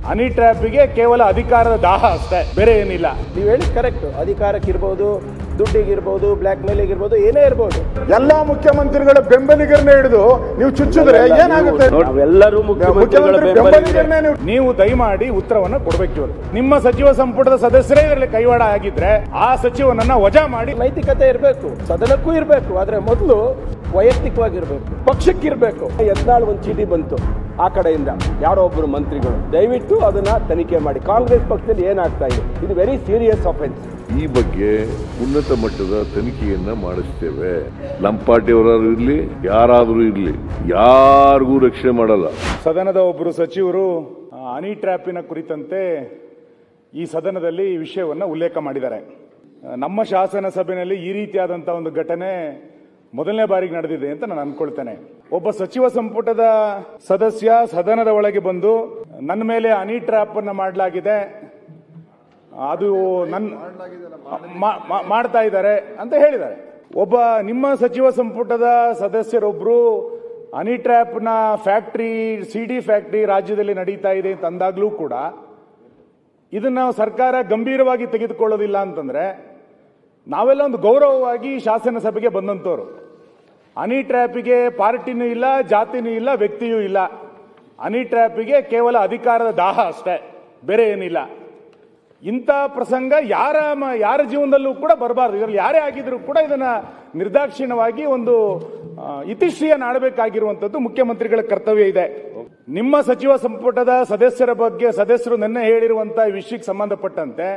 ಹನಿ ಟ್ರ್ಯಾಪಿಗೆ ಕೇವಲ ಅಧಿಕಾರದ ದಾಹ ಅಷ್ಟೇ, ಬೇರೆ ಏನಿಲ್ಲ. ನೀವು ಹೇಳಿ ಕರೆಕ್ಟ್. ಅಧಿಕಾರಕ್ಕಿರ್ಬೋದು, ದುಡ್ಡಿಗಿರ್ಬೋದು, ಬ್ಲಾಕ್ ಮೇಲಿಗಿರ್ಬೋದು, ಏನೇ ಇರ್ಬೋದು, ಎಲ್ಲಾ ಮುಖ್ಯಮಂತ್ರಿಗಳ ಬೆಂಬಲಿಗರನ್ನೇ ಹಿಡಿದು ನೀವು ಚುಚ್ಚಿದ್ರೆ ಏನಾಗುತ್ತೆ? ನಾವೆಲ್ಲರೂ ಮುಖ್ಯಮಂತ್ರಿ ಬೆಂಬಲಿಗರನ್ನೇ ನೀವು ದಯಮಾಡಿ ಉತ್ತರವನ್ನು ಕೊಡಬೇಕು. ಇವತ್ತು ನಿಮ್ಮ ಸಚಿವ ಸಂಪುಟದ ಸದಸ್ಯರೇ ಇದರಲ್ಲಿ ಕೈವಾಡ ಆಗಿದ್ರೆ ಆ ಸಚಿವನನ್ನ ವಜಾ ಮಾಡಿ. ನೈತಿಕತೆ ಇರಬೇಕು, ಸದನಕ್ಕೂ ಇರಬೇಕು, ಆದ್ರೆ ಮೊದಲು ವೈಯಕ್ತಿಕವಾಗಿರ್ಬೇಕು, ಪಕ್ಷಕ್ಕಿರ್ಬೇಕು. ಯತ್ನಾಳ್ ಒಂದು ಚೀಟಿ ಬಂತು ಆ ಕಡೆಯಿಂದ, ಯಾರೋ ಒಬ್ಬರು ಮಂತ್ರಿಗಳು, ದಯವಿಟ್ಟು ಅದನ್ನ ತನಿಖೆ ಮಾಡಿ. ಕಾಂಗ್ರೆಸ್ ಪಕ್ಷದಲ್ಲಿ ಏನಾಗ್ತಾ ಇದೆ, ಇದು ವೆರಿ ಸೀರಿಯಸ್ ಅಫೆನ್ಸ್. ಈ ಬಗ್ಗೆ ಉನ್ನತ ಮಟ್ಟದ ತನಿಖೆಯನ್ನ ಮಾಡಿಸ್ತೇವೆ. ನಮ್ಮ ಪಾರ್ಟಿಯವರಾದ್ರೂ ಇರ್ಲಿ, ಯಾರಾದ್ರೂ ಇರ್ಲಿ, ಯಾರಿಗೂ ರಕ್ಷಣೆ ಮಾಡಲ್ಲ. ಸದನದ ಒಬ್ಬರು ಸಚಿವರು ಹನಿ ಟ್ರ್ಯಾಪಿನ ಕುರಿತಂತೆ ಈ ಸದನದಲ್ಲಿ ಈ ವಿಷಯವನ್ನ ಉಲ್ಲೇಖ ಮಾಡಿದ್ದಾರೆ. ನಮ್ಮ ಶಾಸನ ಸಭೆಯಲ್ಲಿ ಈ ರೀತಿಯಾದಂತಹ ಒಂದು ಘಟನೆ ಮೊದಲನೇ ಬಾರಿಗೆ ನಡೆದಿದೆ ಅಂತ ನಾನು ಅನ್ಕೊಳ್ತೇನೆ. ಒಬ್ಬ ಸಚಿವ ಸಂಪುಟದ ಸದಸ್ಯ ಸದನದ ಒಳಗೆ ಬಂದು ನನ್ನ ಮೇಲೆ ಹನಿ ಟ್ರ್ಯಾಪ್ ಅನ್ನ ಮಾಡಲಾಗಿದೆ, ಅದು ಮಾಡ್ತಾ ಇದ್ದಾರೆ ಅಂತ ಹೇಳಿದ್ದಾರೆ. ಒಬ್ಬ ನಿಮ್ಮ ಸಚಿವ ಸಂಪುಟದ ಸದಸ್ಯರೊಬ್ರು ಹನಿ ಟ್ರ್ಯಾಪ್ ನ ಫ್ಯಾಕ್ಟರಿ, ಸಿಡಿ ಫ್ಯಾಕ್ಟರಿ ರಾಜ್ಯದಲ್ಲಿ ನಡೀತಾ ಇದೆ ಅಂತ ಅಂದಾಗ್ಲೂ ಕೂಡ ಇದನ್ನ ಸರ್ಕಾರ ಗಂಭೀರವಾಗಿ ತೆಗೆದುಕೊಳ್ಳೋದಿಲ್ಲ ಅಂತಂದ್ರೆ ನಾವೆಲ್ಲ ಒಂದು ಗೌರವವಾಗಿ ಶಾಸನ ಸಭೆಗೆ ಬಂದಂತವ್ರು. ಹನಿ ಟ್ರ್ಯಾಪಿಗೆ ಪಾರ್ಟಿನೂ ಇಲ್ಲ, ಜಾತಿನೂ ಇಲ್ಲ, ವ್ಯಕ್ತಿಯೂ ಇಲ್ಲ. ಹನಿ ಟ್ರ್ಯಾಪಿಗೆ ಕೇವಲ ಅಧಿಕಾರದ ದಾಹ ಅಷ್ಟೇ, ಬೇರೆ ಏನಿಲ್ಲ. ಇಂಥ ಪ್ರಸಂಗ ಯಾರ ಜೀವನದಲ್ಲೂ ಕೂಡ ಬರಬಾರ್ದು. ಇದರಲ್ಲಿ ಯಾರೇ ಆಗಿದ್ರು ಕೂಡ ಇದನ್ನ ನಿರ್ದಾಕ್ಷಿಣ್ಯವಾಗಿ ಒಂದು ಇತಿಶ್ರೀಯನ್ನು ಆಡಬೇಕಾಗಿರುವಂತದ್ದು ಮುಖ್ಯಮಂತ್ರಿಗಳ ಕರ್ತವ್ಯ ಇದೆ. ನಿಮ್ಮ ಸಚಿವ ಸಂಪುಟದ ಸದಸ್ಯರ ಬಗ್ಗೆ ಸದಸ್ಯರು ನಿನ್ನೆ ಹೇಳಿರುವಂತಹ ವಿಷಯಕ್ಕೆ ಸಂಬಂಧಪಟ್ಟಂತೆ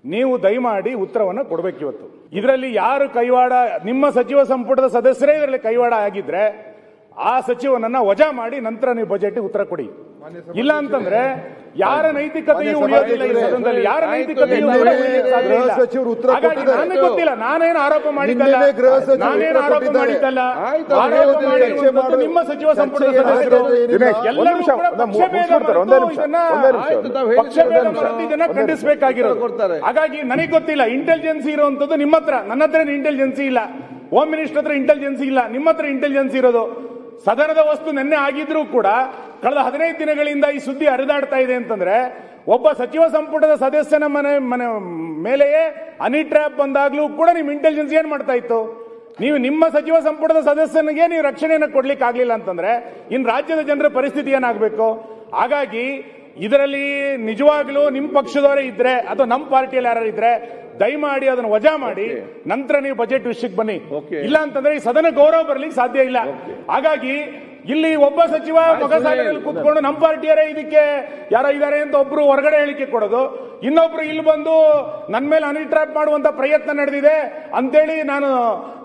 ನೀವು ದಯಮಾಡಿ ಉತ್ತರವನ್ನು ಕೊಡಬೇಕು. ಇವತ್ತು ಇದರಲ್ಲಿ ಯಾರು ಕೈವಾಡ, ನಿಮ್ಮ ಸಚಿವ ಸಂಪುಟದ ಸದಸ್ಯರೇ ಇದರಲ್ಲಿ ಕೈವಾಡ ಆಗಿದ್ರೆ ಆ ಸಚಿವನನ್ನ ವಜಾ ಮಾಡಿ ನಂತರ ನೀವು ಬಜೆಟ್ ಉತ್ತರ ಕೊಡಿ. ಇಲ್ಲ ಅಂತಂದ್ರೆ ಯಾರ ನೈತಿಕತೆಯೂ ಉಳಿಯೋದಿಲ್ಲ ಈ ಸದನದಲ್ಲಿ, ಯಾರ ನೈತಿಕತೆಯೂ ನನಗೆ ಗೊತ್ತಿಲ್ಲ. ನಾನೇನು ಆರೋಪ ಮಾಡಿದ್ದಲ್ಲ, ಆರೋಪ ಮಾಡಿರುವಂತದ್ದು ನಿಮ್ಮ ಸಚಿವ ಸಂಪುಟದ ಸದಸ್ಯರು. ಎಲ್ಲರೂ ಪಕ್ಷಭೇದ ಮರೆತು ಇದನ್ನ ಖಂಡಿಸಬೇಕಾಗಿರೋದು. ಹಾಗಾಗಿ ನನಗೆ ಗೊತ್ತಿಲ್ಲ. ಇಂಟೆಲಿಜೆನ್ಸಿ ಇರುವಂತದ್ದು ನಿಮ್ಮ ಹತ್ರ, ನನ್ನ ಹತ್ರ ಇಂಟೆಲಿಜೆನ್ಸಿ ಇಲ್ಲ. ಹೋಮ್ ಮಿನಿಸ್ಟರ್ ಹತ್ರ ಇಂಟೆಲಿಜೆನ್ಸಿ ಇಲ್ಲ, ನಿಮ್ಮ ಹತ್ರ ಇಂಟೆಲಿಜೆನ್ಸಿ ಇರೋದು. ಸದನದ ವಸ್ತು ನಿನ್ನೆ ಆಗಿದ್ರೂ ಕೂಡ ಕಳೆದ 15 ದಿನಗಳಿಂದ ಈ ಸುದ್ದಿ ಹರಿದಾಡ್ತಾ ಇದೆ ಅಂತಂದ್ರೆ ಒಬ್ಬ ಸಚಿವ ಸಂಪುಟದ ಸದಸ್ಯನ ಮನೆ ಮೇಲೆಯೇ ಹನಿ ಟ್ರ್ಯಾಪ್ ಬಂದಾಗ್ಲೂ ಕೂಡ ನಿಮ್ ಇಂಟೆಲಿಜೆನ್ಸ್ ಏನ್ ಮಾಡ್ತಾ ಇತ್ತು? ನೀವು ನಿಮ್ಮ ಸಚಿವ ಸಂಪುಟದ ಸದಸ್ಯನಿಗೆ ನೀವು ರಕ್ಷಣೆಯನ್ನು ಕೊಡ್ಲಿಕ್ಕೆ ಆಗ್ಲಿಲ್ಲ ಅಂತಂದ್ರೆ ಇನ್ನು ರಾಜ್ಯದ ಜನರ ಪರಿಸ್ಥಿತಿ ಏನಾಗಬೇಕು? ಹಾಗಾಗಿ ಇದರಲ್ಲಿ ನಿಜವಾಗ್ಲೂ ನಿಮ್ ಪಕ್ಷದವರೇ ಇದ್ರೆ ಅಥವಾ ನಮ್ಮ ಪಾರ್ಟಿಯಲ್ಲಿ ಯಾರು ಇದ್ರೆ ದಯಮಾಡಿ ಅದನ್ನು ವಜಾ ಮಾಡಿ ನಂತರ ನೀವು ಬಜೆಟ್ ವಿಷಯಕ್ಕೆ ಬನ್ನಿ. ಇಲ್ಲ ಅಂತಂದ್ರೆ ಈ ಸದನ ಗೌರವ ಬರ್ಲಿಕ್ಕೆ ಸಾಧ್ಯ ಇಲ್ಲ. ಹಾಗಾಗಿ ಇಲ್ಲಿ ಒಬ್ಬ ಸಚಿವ ಮೊಗಸಾಲೆಯಲ್ಲಿ ಕೂತ್ಕೊಂಡು ನಮ್ಮ ಪಾರ್ಟಿಯರೇ ಇದಕ್ಕೆ ಯಾರೋ ಇದ್ದಾರೆ ಅಂತ ಒಬ್ರು ಹೊರಗಡೆ ಹೇಳಿಕೆ ಕೊಡೋದು, ಇನ್ನೊಬ್ರು ಇಲ್ಲಿ ಬಂದು ನನ್ನ ಮೇಲೆ ಹನಿ ಟ್ರ್ಯಾಪ್ ಮಾಡುವಂತ ಪ್ರಯತ್ನ ನಡೆದಿದೆ ಅಂತೇಳಿ ನಾನು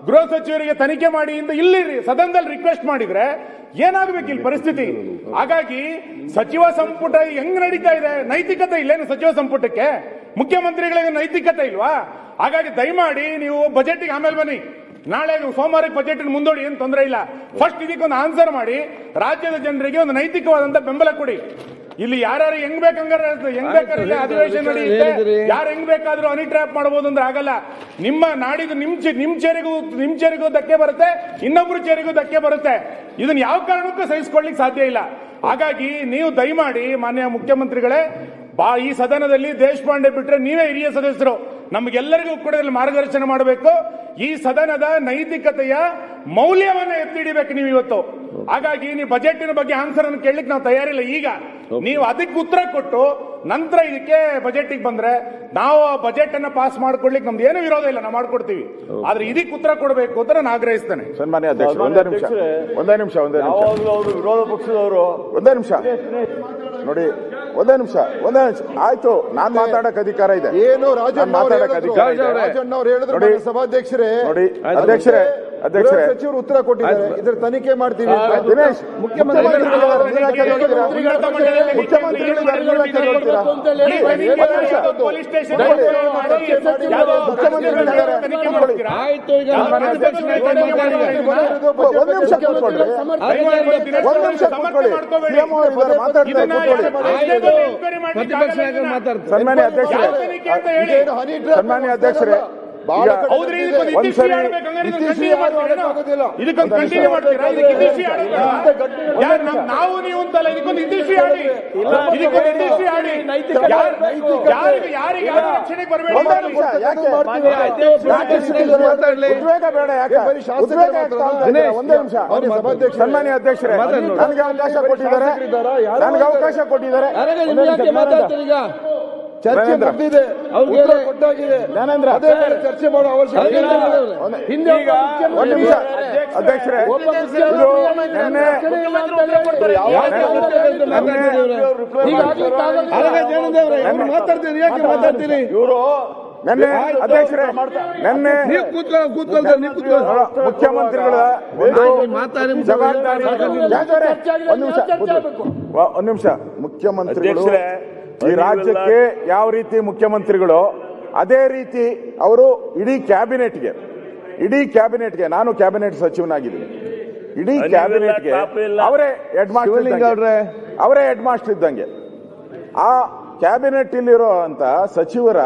ಗೃಹ ಸಚಿವರಿಗೆ ತನಿಖೆ ಮಾಡಿ ಅಂತ ಇಲ್ಲಿ ಸದನದಲ್ಲಿ ರಿಕ್ವೆಸ್ಟ್ ಮಾಡಿದ್ರೆ ಏನಾಗಬೇಕು ಇಲ್ಲಿ ಪರಿಸ್ಥಿತಿ? ಹಾಗಾಗಿ ಸಚಿವ ಸಂಪುಟ ಹೆಂಗ್ ನಡೀತಾ ಇದೆ? ನೈತಿಕತೆ ಇಲ್ಲೇನು ಸಚಿವ ಸಂಪುಟಕ್ಕೆ? ಮುಖ್ಯಮಂತ್ರಿಗಳಿಗೆ ನೈತಿಕತೆ ಇಲ್ವಾ? ಹಾಗಾಗಿ ದಯಮಾಡಿ ನೀವು ಬಜೆಟ್ಗೆ ಆಮೇಲೆ ಬನ್ನಿ. ನಾಳೆ ನೀವು ಸೋಮವಾರಕ್ಕೆ ಬಜೆಟ್ ಮುಂದೂಡಿ ಏನು ತೊಂದರೆ ಇಲ್ಲ. ಫಸ್ಟ್ ಇದಕ್ಕೊಂದು ಆನ್ಸರ್ ಮಾಡಿ ರಾಜ್ಯದ ಜನರಿಗೆ ಒಂದು ನೈತಿಕವಾದಂತ ಬೆಂಬಲ ಕೊಡಿ. ಇಲ್ಲಿ ಯಾರು ಹೆಂಗ್ ಬೇಕಾದ್ರೆ ಅಧಿವೇಶನ ನಡೆಯುತ್ತೆ, ಯಾರು ಹೆಂಗ್ ಬೇಕಾದ್ರೂ ಹನಿ ಟ್ರ್ಯಾಪ್ ಮಾಡಬಹುದು ಅಂದ್ರೆ ಆಗಲ್ಲ. ನಿಮ್ಮ ನಾಡಿದು ನಿಮ್ ಚೇರಿಗೂ ಧಕ್ಕೆ ಬರುತ್ತೆ, ಇನ್ನೊಬ್ರು ಚೇರಿಗೂ ಧಕ್ಕೆ ಬರುತ್ತೆ. ಇದನ್ನ ಯಾವ ಕಾರಣಕ್ಕೂ ಸಹಿಸಿಕೊಳ್ಳಿಕ್ಕೆ ಸಾಧ್ಯ ಇಲ್ಲ. ಹಾಗಾಗಿ ನೀವು ದಯಮಾಡಿ ಮಾನ್ಯ ಮುಖ್ಯಮಂತ್ರಿಗಳೇ, ಈ ಸದನದಲ್ಲಿ ದೇಶಪಾಂಡೆ ಬಿಟ್ರೆ ನೀವೇ ಹಿರಿಯ ಸದಸ್ಯರು, ನಮಗೆಲ್ಲರಿಗೂ ಕೂಡ ಮಾರ್ಗದರ್ಶನ ಮಾಡಬೇಕು. ಈ ಸದನದ ನೈತಿಕತೆಯ ಮೌಲ್ಯವನ್ನ ಎತ್ತಿ ಹಿಡಿಬೇಕು ನೀವು ಇವತ್ತು. ಹಾಗಾಗಿ ನೀವು ಬಜೆಟಿನ ಬಗ್ಗೆ ಆನ್ಸರ್ ಅನ್ನು ಕೇಳಲಿಕ್ಕೆ ನಾವು ತಯಾರಿಲ್ಲ. ಈಗ ನೀವು ಅದಕ್ಕೆ ಉತ್ತರ ಕೊಟ್ಟು ನಂತರ ಇದಕ್ಕೆ ಬಜೆಟ್ಗೆ ಬಂದ್ರೆ ನಾವು ಆ ಬಜೆಟ್ ಅನ್ನ ಪಾಸ್ ಮಾಡ್ಕೊಳ್ಲಿಕ್ಕೆ ನಮ್ದು ಏನು ವಿರೋಧ ಇಲ್ಲ, ನಾವು ಮಾಡ್ಕೊಡ್ತೀವಿ. ಆದ್ರೆ ಇದಕ್ಕೆ ಉತ್ತರ ಕೊಡಬೇಕು ಅಂತ ನಾನು ಆಗ್ರಹಿಸ್ತೇನೆ. ಸನ್ಮಾನ್ಯ ಅಧ್ಯಕ್ಷ, ಒಂದೇ ನಿಮಿಷ ವಿರೋಧ ಪಕ್ಷದವರು ಒಂದೇ ನಿಮಿಷ ನೋಡಿ, ಒಂದೇ ನಿಮಿಷ ಆಯ್ತು. ನಾನ್ ಮಾತಾಡಕ್ ಅಧಿಕಾರ ಇದೆ, ಏನು ಮಾತಾಡಕ್ ಅಧಿಕಾರ ಇದೆ. ನೋಡಿ ಸಭಾಧ್ಯಕ್ಷರೇ, ನೋಡಿ ಅಧ್ಯಕ್ಷರೇ ಸಚಿವರು ಉತ್ತರ ಕೊಟ್ಟಿದ್ದಾರೆ, ಇದ್ರ ತನಿಖೆ ಮಾಡ್ತೀವಿ. ದಿನೇಶ್, ಸನ್ಮಾನ್ಯ ಅಧ್ಯಕ್ಷರೇ ಹೌದ್ರಿ, ಇದಕ್ಕೊಂದು ಇತಿಶ್ರೀ ಆಡ್ಬೇಕು, ಹಂಗಾರೆ ಇದೊಂದು ಕಂಟಿನ್ಯೂ ಮಾಡ್ತೀರಾ? ಇದಕ್ಕೊಂದು ಕಂಟಿನ್ಯೂ ಮಾಡ್ತೀರಾ? ಇದಕ್ಕೆ ಇತಿಶ್ರೀ ಆಡೋದು ನಾವು ನೀವು ಅಂತಲ್ಲ, ಇದಕ್ಕೊಂದು ಇತಿಶ್ರೀ ಆಡಿ, ಇದಕ್ಕೊಂದು ಇತಿಶ್ರೀ ಆಡಿ. ಯಾರಿಗೆ ಯಾರು ರಕ್ಷಣೆಗೆ ಬರಬೇಡಿ. ಉದ್ವೇಗ ಬೇಡ, ಯಾಕೆ ಉದ್ವೇಗ ಆಗ್ತಾ ಇದೆ? ಒಂದೇ ನಿಮಿಷ. ಸನ್ಮಾನ್ಯ ಅಧ್ಯಕ್ಷರೇ, ನನಗೆ ಅವಕಾಶ ಕೊಟ್ಟಿದ್ದಾರೆ, ನನಗೆ ಅವಕಾಶ ಕೊಟ್ಟಿದ್ದಾರೆ. ಚರ್ಚೆ ಮುಗಿದಿದೆ, ಉತ್ತರ ಕೊಟ್ಟಾಗಿದೆ. ಜ್ಞಾನೇಂದ್ರ, ಚರ್ಚೆ ಮಾಡೋ ಅವಶ್ಯಕತೆ ಇಲ್ಲ. ಒಂದು ನಿಮಿಷ ಅಧ್ಯಕ್ಷರೇ, ಮಾತಾಡ್ತೀನಿ ಇವರು ನೆನ್ನೆ ಅಧ್ಯಕ್ಷರೇ, ನೆನ್ನೆ ಮುಖ್ಯಮಂತ್ರಿಗಳ ಜವಾಬ್ದಾರಿ. ಒಂದು ನಿಮಿಷ. ಮುಖ್ಯಮಂತ್ರಿಗಳು ಈ ರಾಜ್ಯಕ್ಕೆ ಯಾವ ರೀತಿ ಮುಖ್ಯಮಂತ್ರಿಗಳು, ಅದೇ ರೀತಿ ಅವರು ಇಡೀ ಕ್ಯಾಬಿನೆಟ್ಗೆ ನಾನು ಕ್ಯಾಬಿನೆಟ್ ಸಚಿವನಾಗಿದ್ದೀನಿ, ಇಡೀ ಕ್ಯಾಬಿನೆಟ್ಗೆ ಅವರೇ ಹೆಡ್ ಮಾಸ್ಟರ್ ಇದ್ದಂಗೆ. ಆ ಕ್ಯಾಬಿನೆಟ್ ಇಲ್ಲಿರೋ ಅಂತ ಸಚಿವರ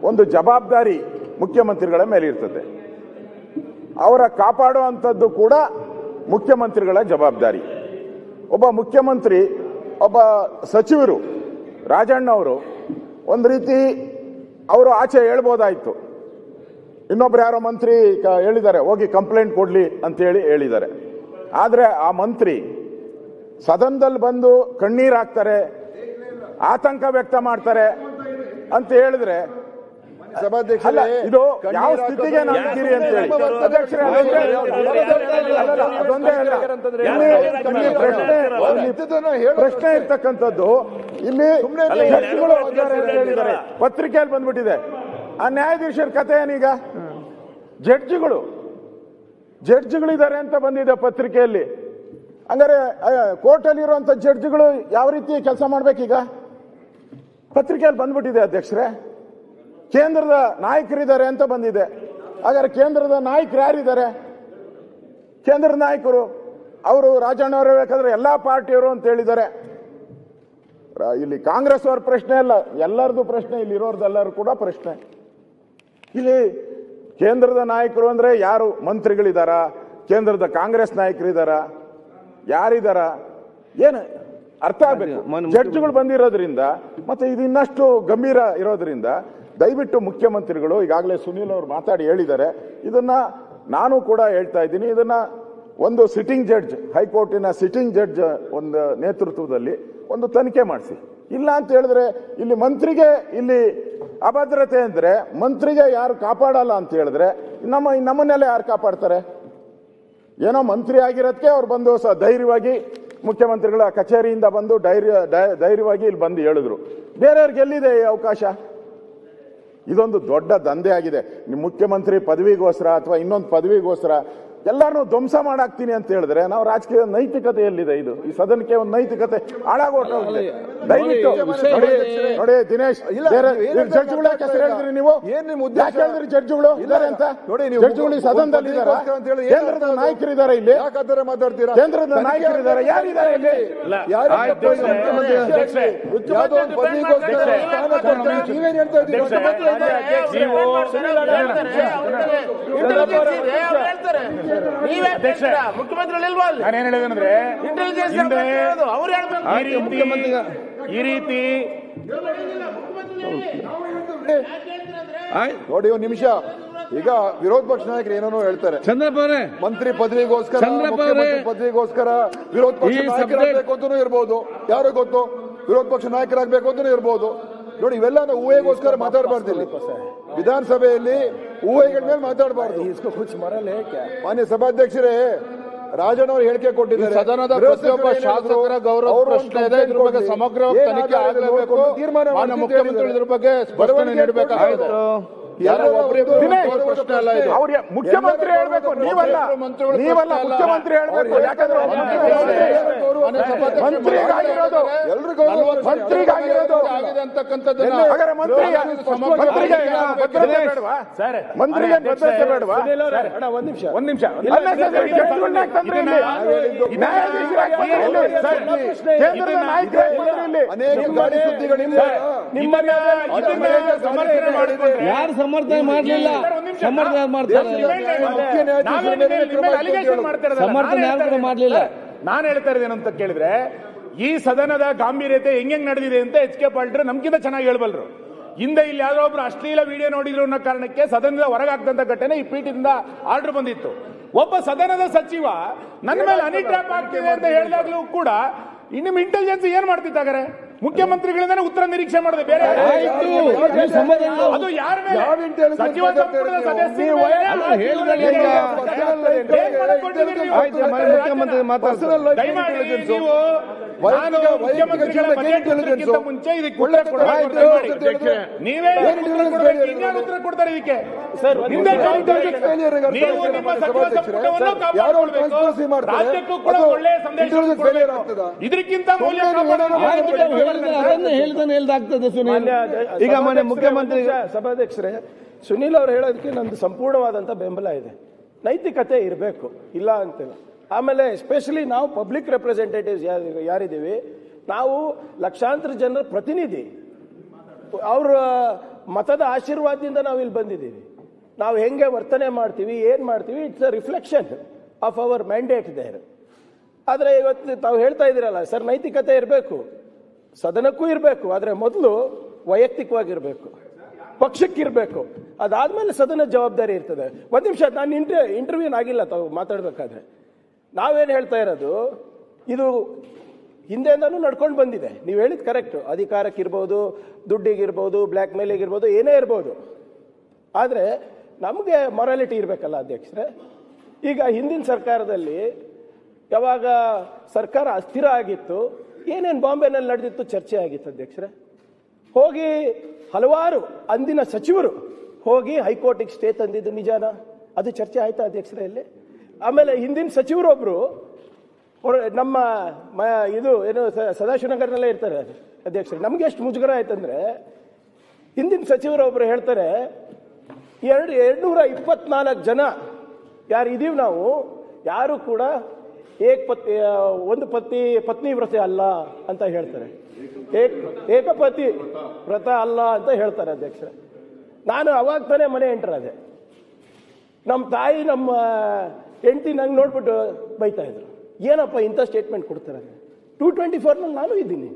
ಒಂದು ಜವಾಬ್ದಾರಿ ಮುಖ್ಯಮಂತ್ರಿಗಳ ಮೇಲೆ ಇರ್ತದೆ. ಅವರ ಕಾಪಾಡುವಂಥದ್ದು ಕೂಡ ಮುಖ್ಯಮಂತ್ರಿಗಳ ಜವಾಬ್ದಾರಿ. ಒಬ್ಬ ಮುಖ್ಯಮಂತ್ರಿ, ಒಬ್ಬ ಸಚಿವರು, ರಾಜಣ್ಣ ಅವರು ಒಂದು ರೀತಿ ಅವರು ಆಚೆ ಹೇಳ್ಬೋದಾಯ್ತು. ಇನ್ನೊಬ್ರು ಯಾರೋ ಮಂತ್ರಿ ಹೇಳಿದ್ದಾರೆ ಹೋಗಿ ಕಂಪ್ಲೇಂಟ್ ಕೊಡ್ಲಿ ಅಂತ ಹೇಳಿದ್ದಾರೆ. ಆದ್ರೆ ಆ ಮಂತ್ರಿ ಸದನದಲ್ಲಿ ಬಂದು ಕಣ್ಣೀರ್ ಹಾಕ್ತಾರೆ, ಆತಂಕ ವ್ಯಕ್ತ ಮಾಡ್ತಾರೆ ಅಂತ ಹೇಳಿದ್ರೆ ಇದು ಯಾವ ಸ್ಥಿತಿಗೆ ನಾವಿದ್ದೀರಿ ಅಂತ ಹೇಳಿ. ಅದೊಂದೇ ಅಲ್ಲ, ಪ್ರಶ್ನೆ ಇರ್ತಕ್ಕಂಥದ್ದು ಇಲ್ಲಿ ಹೇಳಿದ್ದಾರೆ, ಪತ್ರಿಕೆಯಲ್ಲಿ ಬಂದ್ಬಿಟ್ಟಿದೆ. ಆ ನ್ಯಾಯಾಧೀಶರ ಕಥೆ ಏನೀಗ? ಜಡ್ಜ್ಗಳಿದ್ದಾರೆ ಅಂತ ಬಂದಿದೆ ಪತ್ರಿಕೆಯಲ್ಲಿ. ಹಂಗಾರೆ ಕೋರ್ಟಲ್ಲಿ ಇರುವಂತ ಜಡ್ಜ್ಗಳು ಯಾವ ರೀತಿ ಕೆಲಸ ಮಾಡ್ಬೇಕೀಗ? ಪತ್ರಿಕೆಯಲ್ಲಿ ಬಂದ್ಬಿಟ್ಟಿದೆ ಅಧ್ಯಕ್ಷರೇ. ಕೇಂದ್ರದ ನಾಯಕರಿದ್ದಾರೆ ಅಂತ ಬಂದಿದೆ. ಹಾಗಾದ್ರೆ ಕೇಂದ್ರದ ನಾಯಕರು ಯಾರಿದ್ದಾರೆ? ಕೇಂದ್ರದ ನಾಯಕರು ಅವರು ರಾಜಣ್ಣ ಅವರು ಬೇಕಾದ್ರೆ ಎಲ್ಲಾ ಪಾರ್ಟಿಯವರು ಅಂತ ಹೇಳಿದ್ದಾರೆ. ಇಲ್ಲಿ ಕಾಂಗ್ರೆಸ್ ಅವ್ರ ಪ್ರಶ್ನೆ ಅಲ್ಲ, ಎಲ್ಲರದು ಪ್ರಶ್ನೆ, ಇಲ್ಲಿ ಇರೋರ್ದೆಲ್ಲರೂ ಕೂಡ ಪ್ರಶ್ನೆ. ಇಲ್ಲಿ ಕೇಂದ್ರದ ನಾಯಕರು ಅಂದ್ರೆ ಯಾರು? ಮಂತ್ರಿಗಳಿದಾರ? ಕೇಂದ್ರದ ಕಾಂಗ್ರೆಸ್ ನಾಯಕರಿದಾರ? ಯಾರಿದಾರ? ಏನು ಅರ್ಥ ಆಗ್ಬೇಕು. ಜಡ್ಜ್ಗಳು ಬಂದಿರೋದ್ರಿಂದ ಮತ್ತೆ ಇದು ಇನ್ನಷ್ಟು ಗಂಭೀರ ಇರೋದ್ರಿಂದ ದಯವಿಟ್ಟು ಮುಖ್ಯಮಂತ್ರಿಗಳು, ಈಗಾಗಲೇ ಸುನೀಲ್ ಅವರು ಮಾತಾಡಿ ಹೇಳಿದ್ದಾರೆ, ಇದನ್ನ ನಾನು ಕೂಡ ಹೇಳ್ತಾ ಇದ್ದೀನಿ, ಇದನ್ನ ಒಂದು ಸಿಟ್ಟಿಂಗ್ ಜಡ್ಜ್, ಹೈಕೋರ್ಟಿನ ಸಿಟ್ಟಿಂಗ್ ಜಡ್ಜ್ ಒಂದು ನೇತೃತ್ವದಲ್ಲಿ ಒಂದು ತನಿಖೆ ಮಾಡಿಸಿ. ಇಲ್ಲ ಅಂತ ಹೇಳಿದ್ರೆ ಇಲ್ಲಿ ಮಂತ್ರಿಗೆ ಇಲ್ಲಿ ಅಭದ್ರತೆ ಅಂದ್ರೆ ಮಂತ್ರಿಗೆ ಯಾರು ಕಾಪಾಡಲ್ಲ ಅಂತ ಹೇಳಿದ್ರೆ ನಮ್ಮನ್ನೆಲ್ಲ ಯಾರು ಕಾಪಾಡ್ತಾರೆ? ಏನೋ ಮಂತ್ರಿ ಆಗಿರೋದಕ್ಕೆ ಅವ್ರು ಬಂದು ಧೈರ್ಯವಾಗಿ ಮುಖ್ಯಮಂತ್ರಿಗಳ ಕಚೇರಿಯಿಂದ ಬಂದು ಧೈರ್ಯವಾಗಿ ಇಲ್ಲಿ ಬಂದು ಹೇಳಿದ್ರು. ಬೇರೆಯವ್ರಿಗೆ ಎಲ್ಲಿದೆ ಈ ಅವಕಾಶ? ಇದೊಂದು ದೊಡ್ಡ ದಂಧೆ ಆಗಿದೆ. ನಿಮ್ಮ ಮುಖ್ಯಮಂತ್ರಿ ಪದವಿಗೋಸ್ಕರ ಅಥವಾ ಇನ್ನೊಂದು ಪದವಿಗೋಸ್ಕರ ಎಲ್ಲಾನು ಧ್ವಂಸ ಮಾಡಾಕ್ತೀನಿ ಅಂತ ಹೇಳಿದ್ರೆ ನಾವು ರಾಜಕೀಯ ನೈತಿಕತೆ ಎಲ್ಲಿದೆ? ಇದು ಈ ಸದನಕ್ಕೆ ಒಂದು ನೈತಿಕತೆ ಹಾಳಾಗೋಗಿದೆ. ದಯವಿಟ್ಟು ನೋಡಿ ದಿನೇಶ್, ಜಡ್ಜ್ಗಳ ಹೆಸರು ಹೇಳಿದ್ರಿ ನೀವು, ಯಾಕೆ ಹೇಳಿದ್ರಿ ಜಡ್ಜ್ಗಳು ಇದ್ದಾರೆ ಅಂತ? ಜಡ್ಜ್ಗಳು ಸದನದಲ್ಲಿ ಇದ್ದಾರೆ, ಕೇಂದ್ರದ ನಾಯಕರಿದ್ದಾರೆ, ಇಲ್ಲಿ ಮಾತಾಡ್ತೀರಾ? ಕೇಂದ್ರದ ನಾಯಕರಿದ್ದಾರೆ, ಯಾರಿದ್ದಾರೆ ಇಲ್ಲಿ? ನೀವೇನ್ ಹೇಳ್ತಾ ಇದ್ದೀರಿ? ನಾನೇನ್ ಹೇಳಿದ್ರೆ ಈ ರೀತಿ ನೋಡಿ ಒಂದು ನಿಮಿಷ. ಈಗ ವಿರೋಧ ಪಕ್ಷ ನಾಯಕರು ಏನೇನೋ ಹೇಳ್ತಾರೆ. ಚಂದ್ರಪ್ಪ ಅವರೇ, ಮಂತ್ರಿ ಪದವಿಗೋಸ್ಕರ, ಮುಖ್ಯಮಂತ್ರಿ ಪದವಿಗೋಸ್ಕರ ವಿರೋಧ ಪಕ್ಷ ನಾಯಕರಾಗಬೇಕು ಅಂತನೂ ಇರ್ಬೋದು, ಯಾರೋ ಗೊತ್ತು, ವಿರೋಧ ಪಕ್ಷ ನಾಯಕರಾಗಬೇಕು ಅಂತನೂ ಇರ್ಬೋದು. ನೋಡಿ, ಇವೆಲ್ಲ ನಾವು ಊಹೆಗೋಸ್ಕರ ಮಾತಾಡಬಾರ್ದಿಲ್ಲ. ವಿಧಾನಸಭೆಯಲ್ಲಿ ಊಹೆಗಳ ಮೇಲೆ ಮಾತಾಡಬಾರ್ದು. ಮಾನ್ಯ ಸಭಾಧ್ಯಕ್ಷರೇ, ರಾಜಣ್ಣ ಅವರು ಹೇಳಿಕೆ ಕೊಟ್ಟಿದ್ದಾರೆ, ಸದನದ ಪ್ರತಿಯೊಬ್ಬ ಶಾಸಕರ ಗೌರವ ಪ್ರಶ್ನೆ ಇದೆ, ಇದ್ರ ಬಗ್ಗೆ ಸಮಗ್ರವಾಗಿ ತನಿಖೆ ಆಗಲೇಬೇಕು, ತೀರ್ಮಾನ ಮುಖ್ಯಮಂತ್ರಿ ಇದ್ರ ಬಗ್ಗೆ ಸ್ಪಷ್ಟನೆ ನೀಡಬೇಕಾಗಿದೆ. ಮುಖ್ಯಮಂತ್ರಿ ಹೇಳ್ಬೇಕು, ನೀವಲ್ಲ ಮುಖ್ಯಮಂತ್ರಿ ಹೇಳ್ಬೇಕು. ಯಾಕಂದ್ರೆ ಮಂತ್ರಿಗಾಗಿರೋದು ಮಂತ್ರಿಗೆ ಭದ್ರತೆ ಬೇಡವಾ? ಒಂದ್ ನಿಮಿಷ. ಅನೇಕ ಗಾಳಿ ಸುದ್ದಿಗಳಿಂದ ಸಮರ್ಥನೆ ಮಾಡಿದ್ರೆ ಯಾರು ಸಮರ್ಥನೆ ಮಾಡಲಿಲ್ಲ, ಸಮರ್ಥನೆ ಮಾಡ್ತಾರೆ. ಸಮರ್ಥನೆ ಯಾರು ಕೂಡ ಮಾಡಲಿಲ್ಲ. ನಾನು ಹೇಳ್ತಾ ಇರೋದೇನು ಅಂತ ಕೇಳಿದ್ರೆ, ಈ ಸದನದ ಗಾಂಭೀರ್ಯತೆ ಹೆಂಗ್ ನಡೆದಿದೆ ಅಂತ ಎಚ್ ಕೆ ಪಾಟೀಲ್ ನಮ್ಗಿಂತ ಚೆನ್ನಾಗಿ ಹೇಳ್ಬಲ್ರು. ಹಿಂದೆ ಇಲ್ಲಿ ಯಾರೋ ಒಬ್ರು ಅಶ್ಲೀಲ ವಿಡಿಯೋ ನೋಡಿದ್ರು ಅನ್ನೋ ಕಾರಣಕ್ಕೆ ಸದನದ ಹೊರಗಾಗ್ತಂತ ಘಟನೆ ಈ ಪೀಠದಿಂದ ಆರ್ಡರ್ ಬಂದಿತ್ತು. ಒಬ್ಬ ಸದನದ ಸಚಿವ ನನ್ನ ಮೇಲೆ ಹನಿ ಟ್ರ್ಯಾಪ್ ಆಗ್ತಿದೆ ಅಂತ ಹೇಳಿದಾಗ್ಲೂ ಕೂಡ ನಿಮ್ಮ ಇಂಟೆಲಿಜೆನ್ಸ್ ಏನ್ ಮಾಡ್ತಿದ್ದಾರೆ? ಮುಖ್ಯಮಂತ್ರಿಗಳಿಂದ ಉತ್ತರ ನಿರೀಕ್ಷೆ ಮಾಡಿದೆ. ಬೇರೆ ಅದು ಯಾರ ಮೇಲೆ? ಸಚಿವ ಸಂಪುಟದ ಸದಸ್ಯರು ಮುಂಚೆ ಇದಕ್ಕೆ ನೀವೇ ಉತ್ತರ ಕೊಡ್ತಾರೆ. ಇದಕ್ಕೆ ನೀವು ನಿಮ್ಮ ಸಚಿವ ಸಂಪುಟವನ್ನು ಕಾಪಾಡಿಕೊಳ್ಬೇಕು, ರಾಜ್ಯಕ್ಕೂ ಕೂಡ ಒಳ್ಳೆಯ ಸಂದೇಶ ಇದಕ್ಕಿಂತ ಮೌಲ್ಯ ಹೇಳ್ದಾಗ್ತದೆ ಸುನೀಲ್. ಈಗ ಮನೆ ಮುಖ್ಯಮಂತ್ರಿ ಸಭಾಧ್ಯಕ್ಷರೇ, ಸುನೀಲ್ ಅವರು ಹೇಳೋದಕ್ಕೆ ನಂದು ಸಂಪೂರ್ಣವಾದಂತ ಬೆಂಬಲ ಇದೆ. ನೈತಿಕತೆ ಇರಬೇಕು, ಇಲ್ಲ ಅಂತಿಲ್ಲ. ಆಮೇಲೆ ಎಸ್ಪೆಷಲಿ ನಾವು ಪಬ್ಲಿಕ್ ರೆಪ್ರೆಸೆಂಟೇಟಿವ್ಸ್ ಯಾರಿದ್ದೀವಿ, ನಾವು ಲಕ್ಷಾಂತರ ಜನರ ಪ್ರತಿನಿಧಿ. ಅವರ ಮತದ ಆಶೀರ್ವಾದದಿಂದ ನಾವು ಇಲ್ಲಿ ಬಂದಿದ್ದೀವಿ. ನಾವು ಹೆಂಗೆ ವರ್ತನೆ ಮಾಡ್ತೀವಿ, ಏನ್ ಮಾಡ್ತೀವಿ, it's a reflection of our mandate there. ಆದ್ರೆ ಇವತ್ತು ತಾವು ಹೇಳ್ತಾ ಇದ್ದೀರಲ್ಲ ಸರ್, ನೈತಿಕತೆ ಇರಬೇಕು, ಸದನಕ್ಕೂ ಇರಬೇಕು, ಆದ್ರೆ ಮೊದಲು ವೈಯಕ್ತಿಕವಾಗಿರ್ಬೇಕು, ಪಕ್ಷಕ್ಕಿರ್ಬೇಕು. ಅದಾದ್ಮೇಲೆ ಸದನ ಜವಾಬ್ದಾರಿ ಇರ್ತದೆ. ಒಂದ್ ನಿಮಿಷ, ನಾನು ಇಂಟರ್ವ್ಯೂನ್ ಆಗಿಲ್ಲ ತಾವು ಮಾತಾಡ್ಬೇಕಾದ್ರೆ. ನಾವೇನು ಹೇಳ್ತಾ ಇರೋದು, ಇದು ಹಿಂದೆಯಿಂದನೂ ನಡ್ಕೊಂಡು ಬಂದಿದೆ. ನೀವು ಹೇಳಿದ್ ಕರೆಕ್ಟ್. ಅಧಿಕಾರಕ್ಕಿರ್ಬೋದು, ದುಡ್ಡಿಗಿರ್ಬೋದು, ಬ್ಲ್ಯಾಕ್ ಮೇಲಿಗಿರ್ಬೋದು, ಏನೇ ಇರ್ಬೋದು. ಆದ್ರೆ ನಮಗೆ ಮೊರಾಲಿಟಿ ಇರಬೇಕಲ್ಲ ಅಧ್ಯಕ್ಷರೇ. ಈಗ ಹಿಂದಿನ ಸರ್ಕಾರದಲ್ಲಿ ಯಾವಾಗ ಸರ್ಕಾರ ಅಸ್ಥಿರ ಆಗಿತ್ತು, ಏನೇನು ಬಾಂಬೆನಲ್ಲಿ ನಡೆದಿತ್ತು ಚರ್ಚೆ ಆಗಿತ್ತು ಅಧ್ಯಕ್ಷರೇ. ಹೋಗಿ ಹಲವಾರು ಅಂದಿನ ಸಚಿವರು ಹೋಗಿ ಹೈಕೋರ್ಟಿಗೆ ಸ್ಟೇ ತಂದಿದ್ದು ನಿಜಾನ? ಅದು ಚರ್ಚೆ ಆಯ್ತಾ ಅಧ್ಯಕ್ಷರೇ ಇಲ್ಲಿ? ಆಮೇಲೆ ಹಿಂದಿನ ಸಚಿವರೊಬ್ರು ನಮ್ಮ ಇದು ಏನು ಸದಾಶಿವನಗರನಲ್ಲೇ ಇರ್ತಾರೆ ಅಧ್ಯಕ್ಷರೇ. ನಮ್ಗೆ ಎಷ್ಟು ಮುಜುಗರ ಆಯ್ತಂದ್ರೆ, ಹಿಂದಿನ ಸಚಿವರೊಬ್ರು ಹೇಳ್ತಾರೆ 224 ಜನ ಯಾರು ಇದೀವಿ ನಾವು, ಯಾರು ಕೂಡ ಒಂದು ಪತ್ನಿ ವ್ರತ ಅಲ್ಲ ಅಂತ ಹೇಳ್ತಾರೆ. ಏಕಪತಿ ವ್ರತ ಅಲ್ಲ ಅಂತ ಹೇಳ್ತಾರೆ ಅಧ್ಯಕ್ಷರೇ. ನಾನು ಅವಾಗ ತಾನೇ ಮನೆ ಎಂಟರಾದೆ. ನಮ್ಮ ತಾಯಿ ನಮ್ಮ ಹೆಂಡತಿ ನಂಗೆ ನೋಡ್ಬಿಟ್ಟು ಬೈತಾ ಇದ್ರು, ಏನಪ್ಪ ಇಂಥ ಸ್ಟೇಟ್ಮೆಂಟ್ ಕೊಡ್ತಾರೆ. 224 ನಾನು ಇದ್ದೀನಿ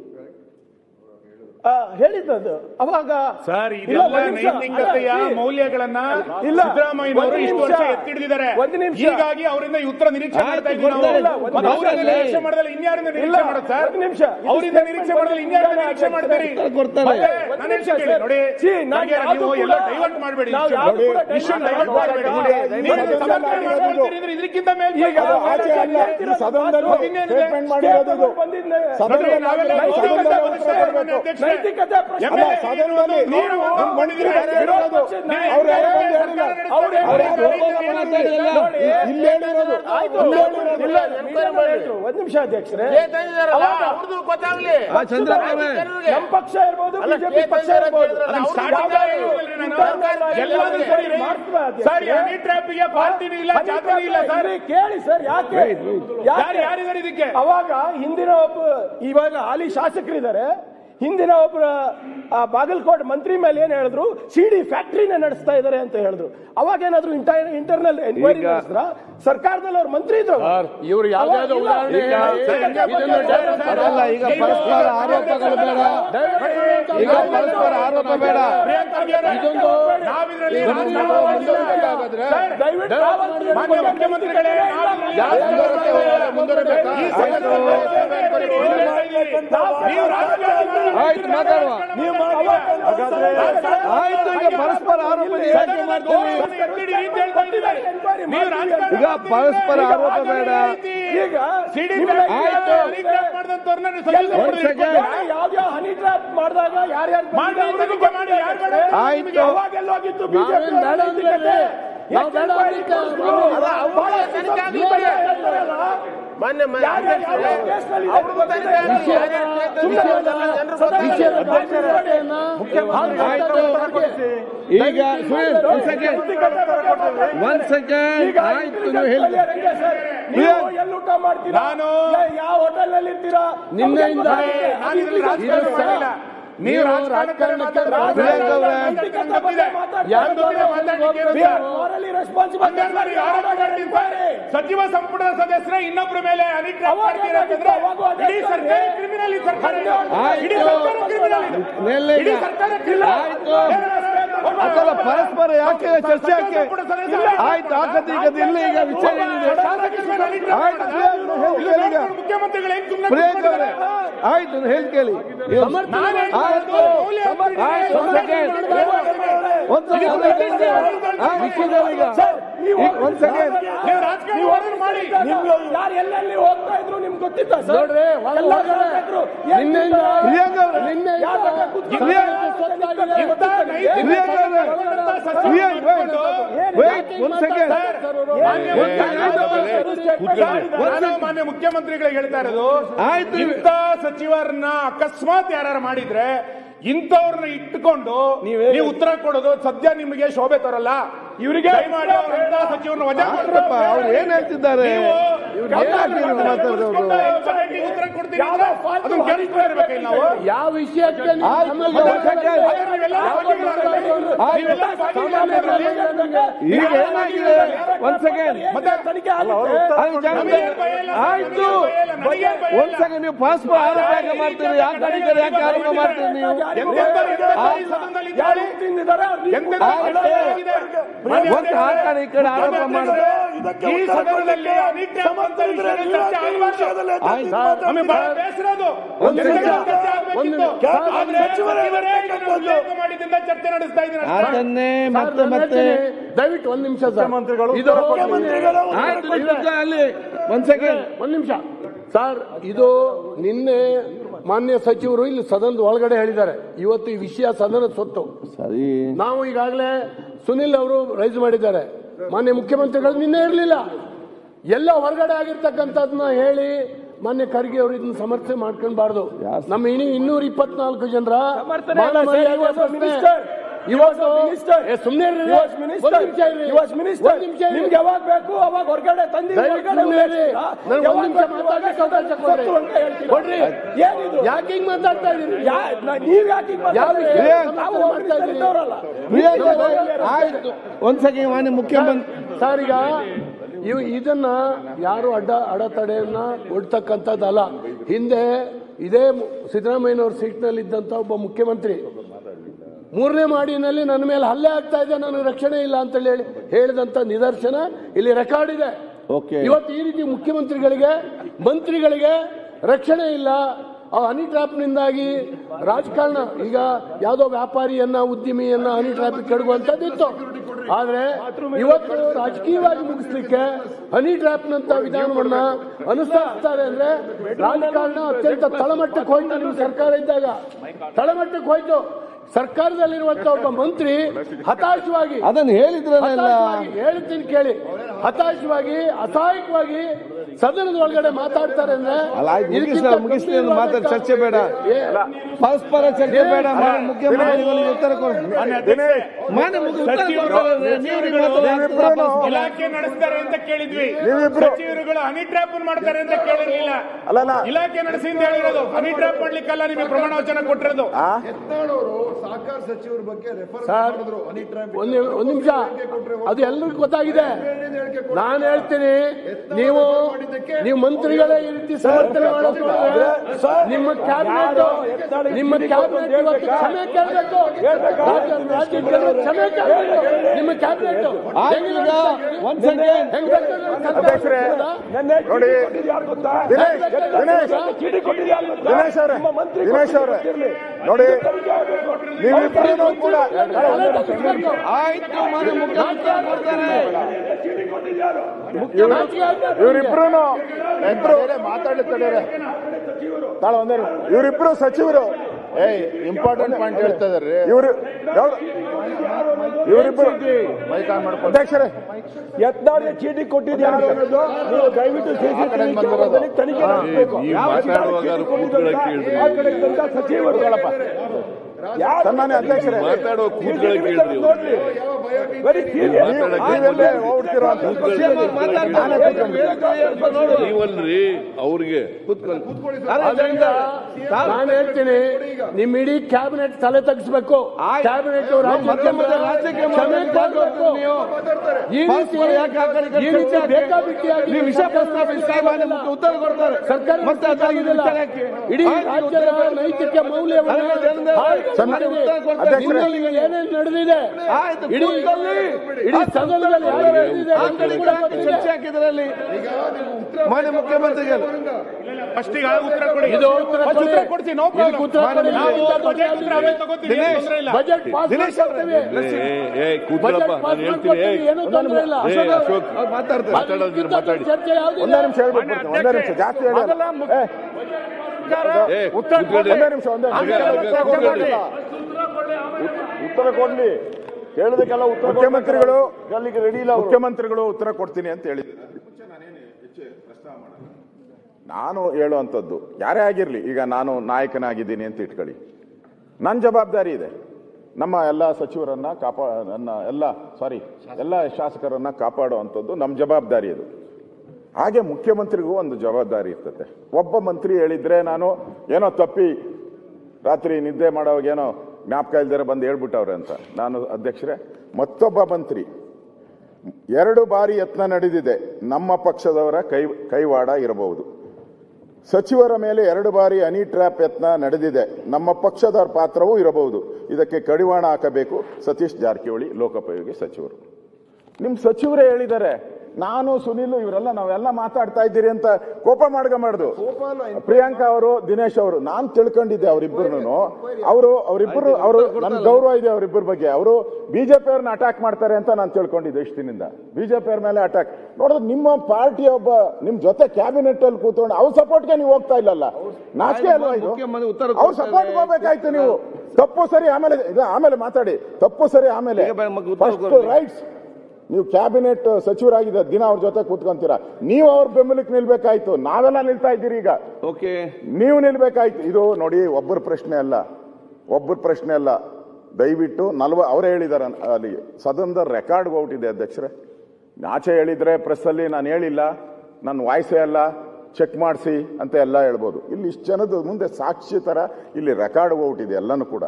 ಹೇಳಿದ್ದು ಅವಾಗ. ಸರ್, ನೈತಿಕತೆಯ ಮೌಲ್ಯಗಳನ್ನ ಸಿದ್ದರಾಮಯ್ಯನವರು ಇಷ್ಟು ವರ್ಷ ಎತ್ತಿಡಿದಿದ್ದಾರೆ. ಹೀಗಾಗಿ ಅವರಿಂದ ಉತ್ತರ ನಿರೀಕ್ಷೆ ಮಾಡ್ತಾ ಇದ್ದೀವಿ. ನಿರೀಕ್ಷೆ ಮಾಡಿದ್ರೆ ಇನ್ಯಾರಿಂದ ನಿರೀಕ್ಷೆ ಮಾಡುತ್ತೆ ಸರ್? ಅವರಿಂದ ನಿರೀಕ್ಷೆ ಮಾಡಿದ್ರೆ ಇನ್ಯಾರಿಂದ ನಿರೀಕ್ಷೆ ಮಾಡ್ತೀರಿ? ನೋಡಿ, ನೀವು ಎಲ್ಲ ಡೈವರ್ಟ್ ಮಾಡಬೇಡಿ, ಇದಕ್ಕಿಂತ ಮೇಲೆ ಒಂದ್ ನಿಮಿಷ ಅಧ್ಯಕ್ಷರೇ, ನಮ್ಮ ಪಕ್ಷ ಇರ್ಬೋದು, ಬಿಜೆಪಿ ಪಕ್ಷ ಇರ್ಬೋದು, ಕೇಳಿ ಸರ್, ಯಾರಿದ್ದಾರೆ ಇದಕ್ಕೆ? ಅವಾಗ ಹಿಂದಿನ ಇವಾಗ ಹಾಲಿ ಶಾಸಕರಿದ್ದಾರೆ, ಹಿಂದಿನ ಒಬ್ಬರ ಬಾಗಲಕೋಟೆ ಮಂತ್ರಿ ಮೇಲೆ ಏನ್ ಹೇಳಿದ್ರು, ಸಿಡಿ ಫ್ಯಾಕ್ಟರಿನ ನಡೆಸ್ತಾ ಇದ್ದಾರೆ ಅಂತ ಹೇಳಿದ್ರು. ಅವಾಗ ಏನಾದ್ರು ಇಂಟರ್ನಲ್ ಎನ್ಕ್ವೈರಿ ನಡೆಸಿದ್ರ? ಸರ್ಕಾರದಲ್ಲಿ ಅವ್ರ ಮಂತ್ರಿ ಇದ್ರು. ಇವರು ಯಾವ್ದಾದ್ರು ಉದಾಹರಣೆ ಈಗ ಪರಸ್ಪರ ಆರೋಪಗಳು ಬೇಡ, ಈಗ ಪರಸ್ಪರ ಆರೋಪ ಬೇಡ. ಇದೊಂದು ಮುಖ್ಯಮಂತ್ರಿಗಳೇ ಆಯ್ತು, ಮಾತಾಡುವ. ಆಯ್ತು, ಈಗ ಪರಸ್ಪರ ಆರೋಪ ಯಾಕೆ ಮಾಡ್ತೀವಿ? ಈಗ ಪರಸ್ಪರ ಆರೋಪ ಬೇಡ. ಈಗ ಆಯ್ತು, ಯಾವ್ಯಾವ ಹನಿ ಟ್ರ್ಯಾಪ್ ಮಾಡಿದಾಗ ಯಾರ್ಯಾರು ಆಯ್ತು, ಅವಾಗೆಲ್ಲೋಗಿತ್ತು ಬಿಜೆಪಿ ಬೇಡ ಅಂದ್ರೆ ಈಗ ಒಂದ್ ಸೆಕೆಂಡ್ ಆಯ್ತು, ನೀವು ಹೇಳಿ. ಎಲ್ಲೂಟ ಮಾಡ್ತೀರಾ? ಯಾವ ಹೋಟೆಲ್ ನಲ್ಲಿ ಇರ್ತೀರಾ? ನಿನ್ನೆಯಿಂದ ನೀವು ರಾಜಕಾರಣಕ್ಕೆ ಸಚಿವ ಸಂಪುಟದ ಸದಸ್ಯರ ಇನ್ನೊಬ್ಬರ ಮೇಲೆ ಪರಸ್ಪರ ಯಾಕೆ ಚರ್ಚೆ ಯಾಕೆ ಆಯ್ತು ಆಕತಿ ಈಗ ಇಲ್ಲ ಈಗ ವಿಚಾರ ಮುಖ್ಯಮಂತ್ರಿಗಳು ಪ್ರಿಯಾಂಕ ಅವರೇ ಆಯ್ತು ಹೇಳಿ ಕೇಳಿ ಎಲ್ಲೆಲ್ಲಿ ಹೋಗ್ತಾ ಇದ್ರು ನಿಮ್ಗೆ ಗೊತ್ತಿತ್ತ ನೋಡ್ರಿ ಮಾನ್ಯ ಮುಖ್ಯಮಂತ್ರಿಗಳಿಗೆ ಹೇಳ್ತಾ ಇರೋದು ಇಂಥ ಸಚಿವರನ್ನ ಅಕಸ್ಮಾತ್ ಯಾರು ಮಾಡಿದ್ರೆ ಇಂಥವ್ರನ್ನ ಇಟ್ಟುಕೊಂಡು ನೀವು ಉತ್ತರ ಕೊಡೋದು ಸದ್ಯ ನಿಮಗೆ ಶೋಭೆ ತರಲ್ಲ. ಇವರಿಗೆ ಸಚಿವರನ್ನ ವಜಾ ಮಾಡ್ರಪ್ಪ. ಅವ್ರು ಏನ್ ಹೇಳ್ತಿದ್ದಾರೆ ಉತ್ತರ ಕೊಡ್ತೀವಿ ಅದನ್ನ ಕೇಳಿಸ್ಕೊಂಡಿರ್ಬೇಕಿಲ್ಲ ನಾವು ಯಾವ ವಿಷಯಕ್ಕೆ ಈಗ ಏನಾಗಿದೆ ಒಂದ್ ಸೆಕೆಂಡ್ ಆಯ್ತು ಒಂದ್ ಸೆಕೆಂಡ್ ನೀವು ಪಾಸ್ಪೋರ್ಟ್ ಆರೋಪ ಯಾಕೆ ಮಾಡ್ತೀರಿ ಯಾಕೆ ತನಿಖೆ ಯಾಕೆ ಆರೋಪ ಮಾಡ್ತೀರಿ ನೀವು ಆ ಕಡೆ ಈ ಕಡೆ ಆರೋಪ ಮಾಡಿದ್ರೆ ಚರ್ಚೆ ನಡೆಸ್ತಾ ಇದ್ದೀನಿ. ಅದನ್ನೇ ಮತ್ತೆ ಮತ್ತೆ ದಯವಿಟ್ಟು ಒಂದ್ ನಿಮಿಷ ಮುಖ್ಯಮಂತ್ರಿಗಳು ಅಲ್ಲಿ ಒಂದ್ ಸೆಕೆಂಡ್ ಒಂದ್ ನಿಮಿಷ ಸರ್. ಇದು ನಿನ್ನೆ ಮಾನ್ಯ ಸಚಿವರು ಇಲ್ಲಿ ಸದನದ ಒಳಗಡೆ ಹೇಳಿದ್ದಾರೆ, ಇವತ್ತು ಈ ವಿಷಯ ಸದನದ ಸೊತ್ತು. ಸರಿ, ನಾವು ಈಗಾಗಲೇ ಸುನಿಲ್ ಅವರು ರೈಸ್ ಮಾಡಿದ್ದಾರೆ, ಮಾನ್ಯ ಮುಖ್ಯಮಂತ್ರಿಗಳು ನಿನ್ನೆ ಇರಲಿಲ್ಲ, ಎಲ್ಲ ಹೊರಗಡೆ ಆಗಿರ್ತಕ್ಕಂಥದ್ನ ಹೇಳಿ ಮಾನ್ಯ ಖರ್ಗೆ ಅವರು ಇದನ್ನ ಸಮರ್ಥನೆ ಮಾಡ್ಕೊಳ್ಬಾರ್ದು. ನಮ್ಮ 224 ಜನರ ನಿಮ್ಗೆ ಯಾವಾಗ ಬೇಕು ಅವಾಗ ಹೊರಗಡೆ ತಂದಿ ಯಾಕೆ ಹಿಂಗ್ ಮಾತಾಡ್ತಾ ಇದೀರಿ? ನೀವ್ ಯಾಕೆ ಆಯ್ತು ಒಂದ್ ಸೆಕೆಂಡ್ ಮಾನ್ಯ ಮುಖ್ಯಮಂತ್ರಿ ಸರ್, ಈಗ ಇದನ್ನ ಯಾರು ಅಡೆತಡೆಯನ್ನ ಒಡ್ತಕ್ಕಂಥದ್ದಲ್ಲ. ಹಿಂದೆ ಇದೇ ಸಿದ್ದರಾಮಯ್ಯನವ್ರ ಸೀಟ್ನಲ್ಲಿ ಇದ್ದಂತ ಒಬ್ಬ ಮುಖ್ಯಮಂತ್ರಿ 3ನೇ ಮಾಡಿನಲ್ಲಿ ನನ್ನ ಮೇಲೆ ಹಲ್ಲೆ ಆಗ್ತಾ ಇದೆ, ನನಗೆ ರಕ್ಷಣೆ ಇಲ್ಲ ಅಂತ ಹೇಳಿ ಹೇಳಿದಂತ ನಿದರ್ಶನ ಇಲ್ಲಿ ರೆಕಾರ್ಡ್ ಇದೆ. ಇವತ್ತು ಈ ರೀತಿ ಮುಖ್ಯಮಂತ್ರಿಗಳಿಗೆ ಮಂತ್ರಿಗಳಿಗೆ ರಕ್ಷಣೆ ಇಲ್ಲ. ಆ ಹನಿ ಟ್ರಾಪ್ನಿಂದಾಗಿ ರಾಜಕಾರಣ ಈಗ ಯಾವುದೋ ವ್ಯಾಪಾರಿಯನ್ನ ಉದ್ಯಮಿಯನ್ನ ಹನಿ ಟ್ರಾಪ್ ಕೆಡಗುವಂತದ್ದಿತ್ತು. ಆದ್ರೆ ಇವತ್ತು ರಾಜಕೀಯವಾಗಿ ಮುಗಿಸ್ಲಿಕ್ಕೆ ಹನಿ ಟ್ರಾಪ್ನಂತ ವಿಧಾನವನ್ನ ಅನುಸರಿಸ್ತಾರೆ ಅಂದ್ರೆ ರಾಜಕಾರಣ ಅತ್ಯಂತ ತಳಮಟ್ಟಕ್ಕೆ ಹೋಯ್ತು. ನಿಮ್ಮ ಸರ್ಕಾರ ಇದ್ದಾಗ ತಳಮಟ್ಟಕ್ಕೆ ಹೋಯ್ತು. ಸರ್ಕಾರದಲ್ಲಿರುವಂತಹ ಒಬ್ಬ ಮಂತ್ರಿ ಹತಾಶವಾಗಿ ಅದನ್ನು ಹೇಳಿದ್ರಲ್ಲ, ಹೇಳ್ತೀನಿ ಕೇಳಿ, ಹತಾಶವಾಗಿ ಅಸಹಾಯಕವಾಗಿ ಸದನದ ಒಳಗಡೆ ಮಾತಾಡ್ತಾರೆ ಅಂದ್ರೆ ಮುಗಿಸ್ಲಿ ಮಾತಾಡಿ, ಚರ್ಚೆ ಬೇಡ, ಪರಸ್ಪರ ಚರ್ಚೆ ಬೇಡ. ಮುಖ್ಯಮಂತ್ರಿಗಳಿಗೆ ಉತ್ತರ ಇಲಾಖೆ ನಡೆಸ್ತಾರೆ ಅಂತ ಕೇಳಿದ್ವಿ, ಸಚಿವರುಗಳು ಹನಿ ಟ್ರ್ಯಾಪ್ ಮಾಡ್ತಾರೆ ಅಂತ ಕೇಳಿರ್ಲಿಲ್ಲ. ಇಲಾಖೆ ನಡೆಸಿ ಅಂತ ಹೇಳಿರೋದು, ಹನಿ ಟ್ರ್ಯಾಪ್ ಮಾಡ್ಲಿಕ್ಕಲ್ಲ ನಿಮಗೆ ಪ್ರಮಾಣ ವಚನ ಕೊಟ್ಟಿರೋದು. ಸಹಕಾರ ಸಚಿವರ ಬಗ್ಗೆ ಒಂದು ನಿಮಿಷ, ಅದು ಎಲ್ಲರಿಗೂ ಗೊತ್ತಾಗಿದೆ. ನಾನು ಹೇಳ್ತೀನಿ, ನೀವು ಮಂತ್ರಿಗಳೇ ಈ ರೀತಿ ಸಮರ್ಥನೆ ಮಾಡೋದು ನಿಮ್ಮ ಕ್ಯಾಬಿನೆಟ್ ಇವತ್ತು ಕ್ಷಮೆ ಕೇಳಬೇಕು. ರಾಜ್ಯ ಕ್ಷಮೆ ಕೇಳಬೇಕು. ನಿಮ್ಮ ಕ್ಯಾಬಿನೆಟ್ ನೋಡಿ ದಿನೇಶ್ ಅವರೇ ನೋಡಿ, ನೀವಿಬ್ರು ಕೂಡ ಇವರಿಬ್ರು ಸಚಿವರು ಇಂಪಾರ್ಟೆಂಟ್ ಪಾಯಿಂಟ್ ಹೇಳ್ತಾ ಇದಾರೆ. ಇವರಿಬ್ರು ಅಧ್ಯಕ್ಷರೇ, ಯತ್ನಾಳ್ ಚೀಟಿ ಕೊಟ್ಟಿದ್ಯಾರು ನೀವು ದಯವಿಟ್ಟು ತನಿಖೆ ನಡೆಸಬೇಕು. ಸಚಿವರುಗಳಪ್ಪ ಸನ್ಮಾನ್ಯ ಅಧ್ಯಕ್ಷರೇ, ಮಾತಾಡೋ ಕೂತ್ಕೊಳ್ಳಿ ಕೇಳ್ರಿ ನೋಡ್ರಿ ವೆರಿ ನೀವೆಲ್ಲೇ ಹೋಗ್ಬಿಡ್ತೀರೋ ಅಂತ ನೀವಲ್ರಿ ಅವ್ರಿಗೆ ನಾನು ಹೇಳ್ತೀನಿ, ನಿಮ್ ಇಡೀ ಕ್ಯಾಬಿನೆಟ್ ತಲೆ ತಗ್ಸ್ಬೇಕು. ಕ್ಯಾಬಿನೆಟ್ ವಿಷಯ ಪ್ರಸ್ತಾಪಿಸಿ ಉತ್ತರ ಕೊಡ್ತಾರೆ. ಸರ್ಕಾರ ಇಡೀ ರಾಜ್ಯದ ನೈತಿಕ ಮೌಲ್ಯವನ್ನು ಏನೇನು ನಡೆದಿದೆ ಇಡೀ ಸದನದಲ್ಲಿ ಚರ್ಚೆ ಹಾಕಿದ್ರಲ್ಲಿ ಮಾನ್ಯ ಮುಖ್ಯಮಂತ್ರಿಗಳು ಉತ್ತರ ಕೊಡಿ. ಇದು ಉತ್ತರ ಕೊಡ್ತೀನಿ, ನೋ ಪ್ರಾಬ್ಲಮ್. ಬಜೆಟ್ ಪಾಸ್ ಮಾಡ್ತೀವಿ, ಕೂತ್ಕೊಳ್ಳಪ್ಪ, ನಾನು ಹೇಳ್ತೀನಿ. ಏನೂ ತೊಂದರೆ ಇಲ್ಲ. ಅಶೋಕ್ ಮಾತಾಡಿ. ಚರ್ಚೆ ಯಾವ್ದು ಒಂದೇ ನಿಮಿಷ ಹೇಳ್ಬಿಡ್ತೀನಿ, ಒಂದೇ ನಿಮಿಷ, ಜಾಸ್ತಿ ಹೇಳಿ. ಉತ್ತರ ಕೊಡ್ಲಿ, ಕೇಳೋದಕ್ಕೆಲ್ಲ ಉತ್ತರ. ಮುಖ್ಯಮಂತ್ರಿಗಳು ಉತ್ತರ ಕೊಡ್ತೀನಿ ಅಂತ ಹೇಳಿದ್ರು. ನಾನು ಹೇಳುವಂಥದ್ದು ಯಾರೇ ಆಗಿರ್ಲಿ, ಈಗ ನಾನು ನಾಯಕನಾಗಿದ್ದೀನಿ ಅಂತ ಇಟ್ಕೊಳ್ಳಿ, ನನ್ನ ಜವಾಬ್ದಾರಿ ಇದೆ. ನಮ್ಮ ಎಲ್ಲ ಸಚಿವರನ್ನ ಎಲ್ಲ ಶಾಸಕರನ್ನ ಕಾಪಾಡುವಂಥದ್ದು ನಮ್ಮ ಜವಾಬ್ದಾರಿ ಇದು. ಹಾಗೆ ಮುಖ್ಯಮಂತ್ರಿಗೂ ಒಂದು ಜವಾಬ್ದಾರಿ ಇರ್ತದೆ. ಒಬ್ಬ ಮಂತ್ರಿ ಹೇಳಿದ್ರೆ ನಾನು ಏನೋ ತಪ್ಪಿ ರಾತ್ರಿ ನಿದ್ದೆ ಮಾಡೋವಾಗ ಏನೋ ಜ್ಞಾಪಕ ಇಲ್ದರೆ ಬಂದು ಹೇಳ್ಬಿಟ್ಟವ್ರೆ ಅಂತ. ನಾನು ಅಧ್ಯಕ್ಷರೇ, ಮತ್ತೊಬ್ಬ ಮಂತ್ರಿ 2 ಬಾರಿ ಯತ್ನ ನಡೆದಿದೆ, ನಮ್ಮ ಪಕ್ಷದವರ ಕೈವಾಡ ಇರಬಹುದು. ಸಚಿವರ ಮೇಲೆ 2 ಬಾರಿ ಹನಿ ಟ್ರ್ಯಾಪ್ ಯತ್ನ ನಡೆದಿದೆ, ನಮ್ಮ ಪಕ್ಷದ ಪಾತ್ರವೂ ಇರಬಹುದು. ಇದಕ್ಕೆ ಕಡಿವಾಣ ಹಾಕಬೇಕು ಸತೀಶ್ ಜಾರಕಿಹೊಳಿ, ಲೋಕೋಪಯೋಗಿ ಸಚಿವರು. ನಿಮ್ ಸಚಿವರೇ ಹೇಳಿದ್ದಾರೆ, ನಾನು ಸುನಿಲ್ ಇವರೆಲ್ಲ ನಾವೆಲ್ಲ ಮಾತಾಡ್ತಾ ಇದ್ದೀರಿ ಅಂತ ಕೋಪ ಮಾಡ್ಕೊಂಬಾರ್ದು. ಪ್ರಿಯಾಂಕಾ ಅವರು, ದಿನೇಶ್ ಅವರು, ನಾನು ತಿಳ್ಕೊಂಡಿದ್ದೆ ಅವರಿಬ್ಬರು ನನ್ ಗೌರವ ಇದೆ ಅವರಿಬ್ಬರ ಬಗ್ಗೆ. ಅವರು ಬಿಜೆಪಿ ಅವ್ರನ್ನ ಅಟ್ಯಾಕ್ ಮಾಡ್ತಾರೆ ಅಂತ ನಾನು ತಿಳ್ಕೊಂಡಿದ್ದೆ ಇಷ್ಟು ದಿನದಿಂದ. ಬಿಜೆಪಿ ಅವ್ರ ಮೇಲೆ ಅಟ್ಯಾಕ್ ನೋಡಿದ್ರೆ ನಿಮ್ಮ ಪಾರ್ಟಿಯ ಒಬ್ಬ ನಿಮ್ ಜೊತೆ ಕ್ಯಾಬಿನೆಟ್ ಅಲ್ಲಿ ಕೂತ್ಕೊಂಡು ಅವ್ರ ಸಪೋರ್ಟ್ಗೆ ನೀವು ಹೋಗ್ತಾ ಇಲ್ಲಲ್ಲ, ನಾಚಿಕೆ ಅಲ್ವಾ ಇದು? ಅವ್ರ ಸಪೋರ್ಟ್ ಹೋಗ್ಬೇಕಾಯ್ತು ನೀವು. ತಪ್ಪು ಸರಿ ಆಮೇಲೆ ಮಾತಾಡಿ, ತಪ್ಪು ಸರಿ ಆಮೇಲೆ. ರೈಟ್ಸ್, ನೀವು ಕ್ಯಾಬಿನೆಟ್ ಸಚಿವರಾಗಿದ್ದ ದಿನ ಅವ್ರ ಜೊತೆ ಕೂತ್ಕೊಂತೀರಾ, ನೀವು ಅವ್ರ ಬೆಂಬಲಕ್ಕೆ ನಿಲ್ಬೇಕಾಯ್ತು. ನಾವೆಲ್ಲ ನಿಲ್ತಾ ಇದ್ದೀರಿ ಈಗ, ನೀವು ನಿಲ್ಬೇಕಾಯ್ತು. ಇದು ನೋಡಿ, ಒಬ್ಬರ ಪ್ರಶ್ನೆ ಅಲ್ಲ. ದಯವಿಟ್ಟು ಅವರೇ ಹೇಳಿದಾರೆ ಅಲ್ಲಿ ಸದನದ ರೆಕಾರ್ಡ್ ಔಟ್ ಇದೆ ಅಧ್ಯಕ್ಷರೇ. ಆಚೆ ಹೇಳಿದ್ರೆ ಪ್ರೆಸ್ ಅಲ್ಲಿ ನಾನು ಹೇಳಿಲ್ಲ, ನನ್ನ ವಾಯ್ಸೇ ಅಲ್ಲ, ಚೆಕ್ ಮಾಡಿಸಿ ಅಂತ ಎಲ್ಲ ಹೇಳ್ಬೋದು. ಇಲ್ಲಿ ಇಷ್ಟು ಜನದ ಮುಂದೆ ಸಾಕ್ಷಿ ತರ ಇಲ್ಲಿ ರೆಕಾರ್ಡ್ ಔಟ್ ಇದೆ ಎಲ್ಲನೂ ಕೂಡ.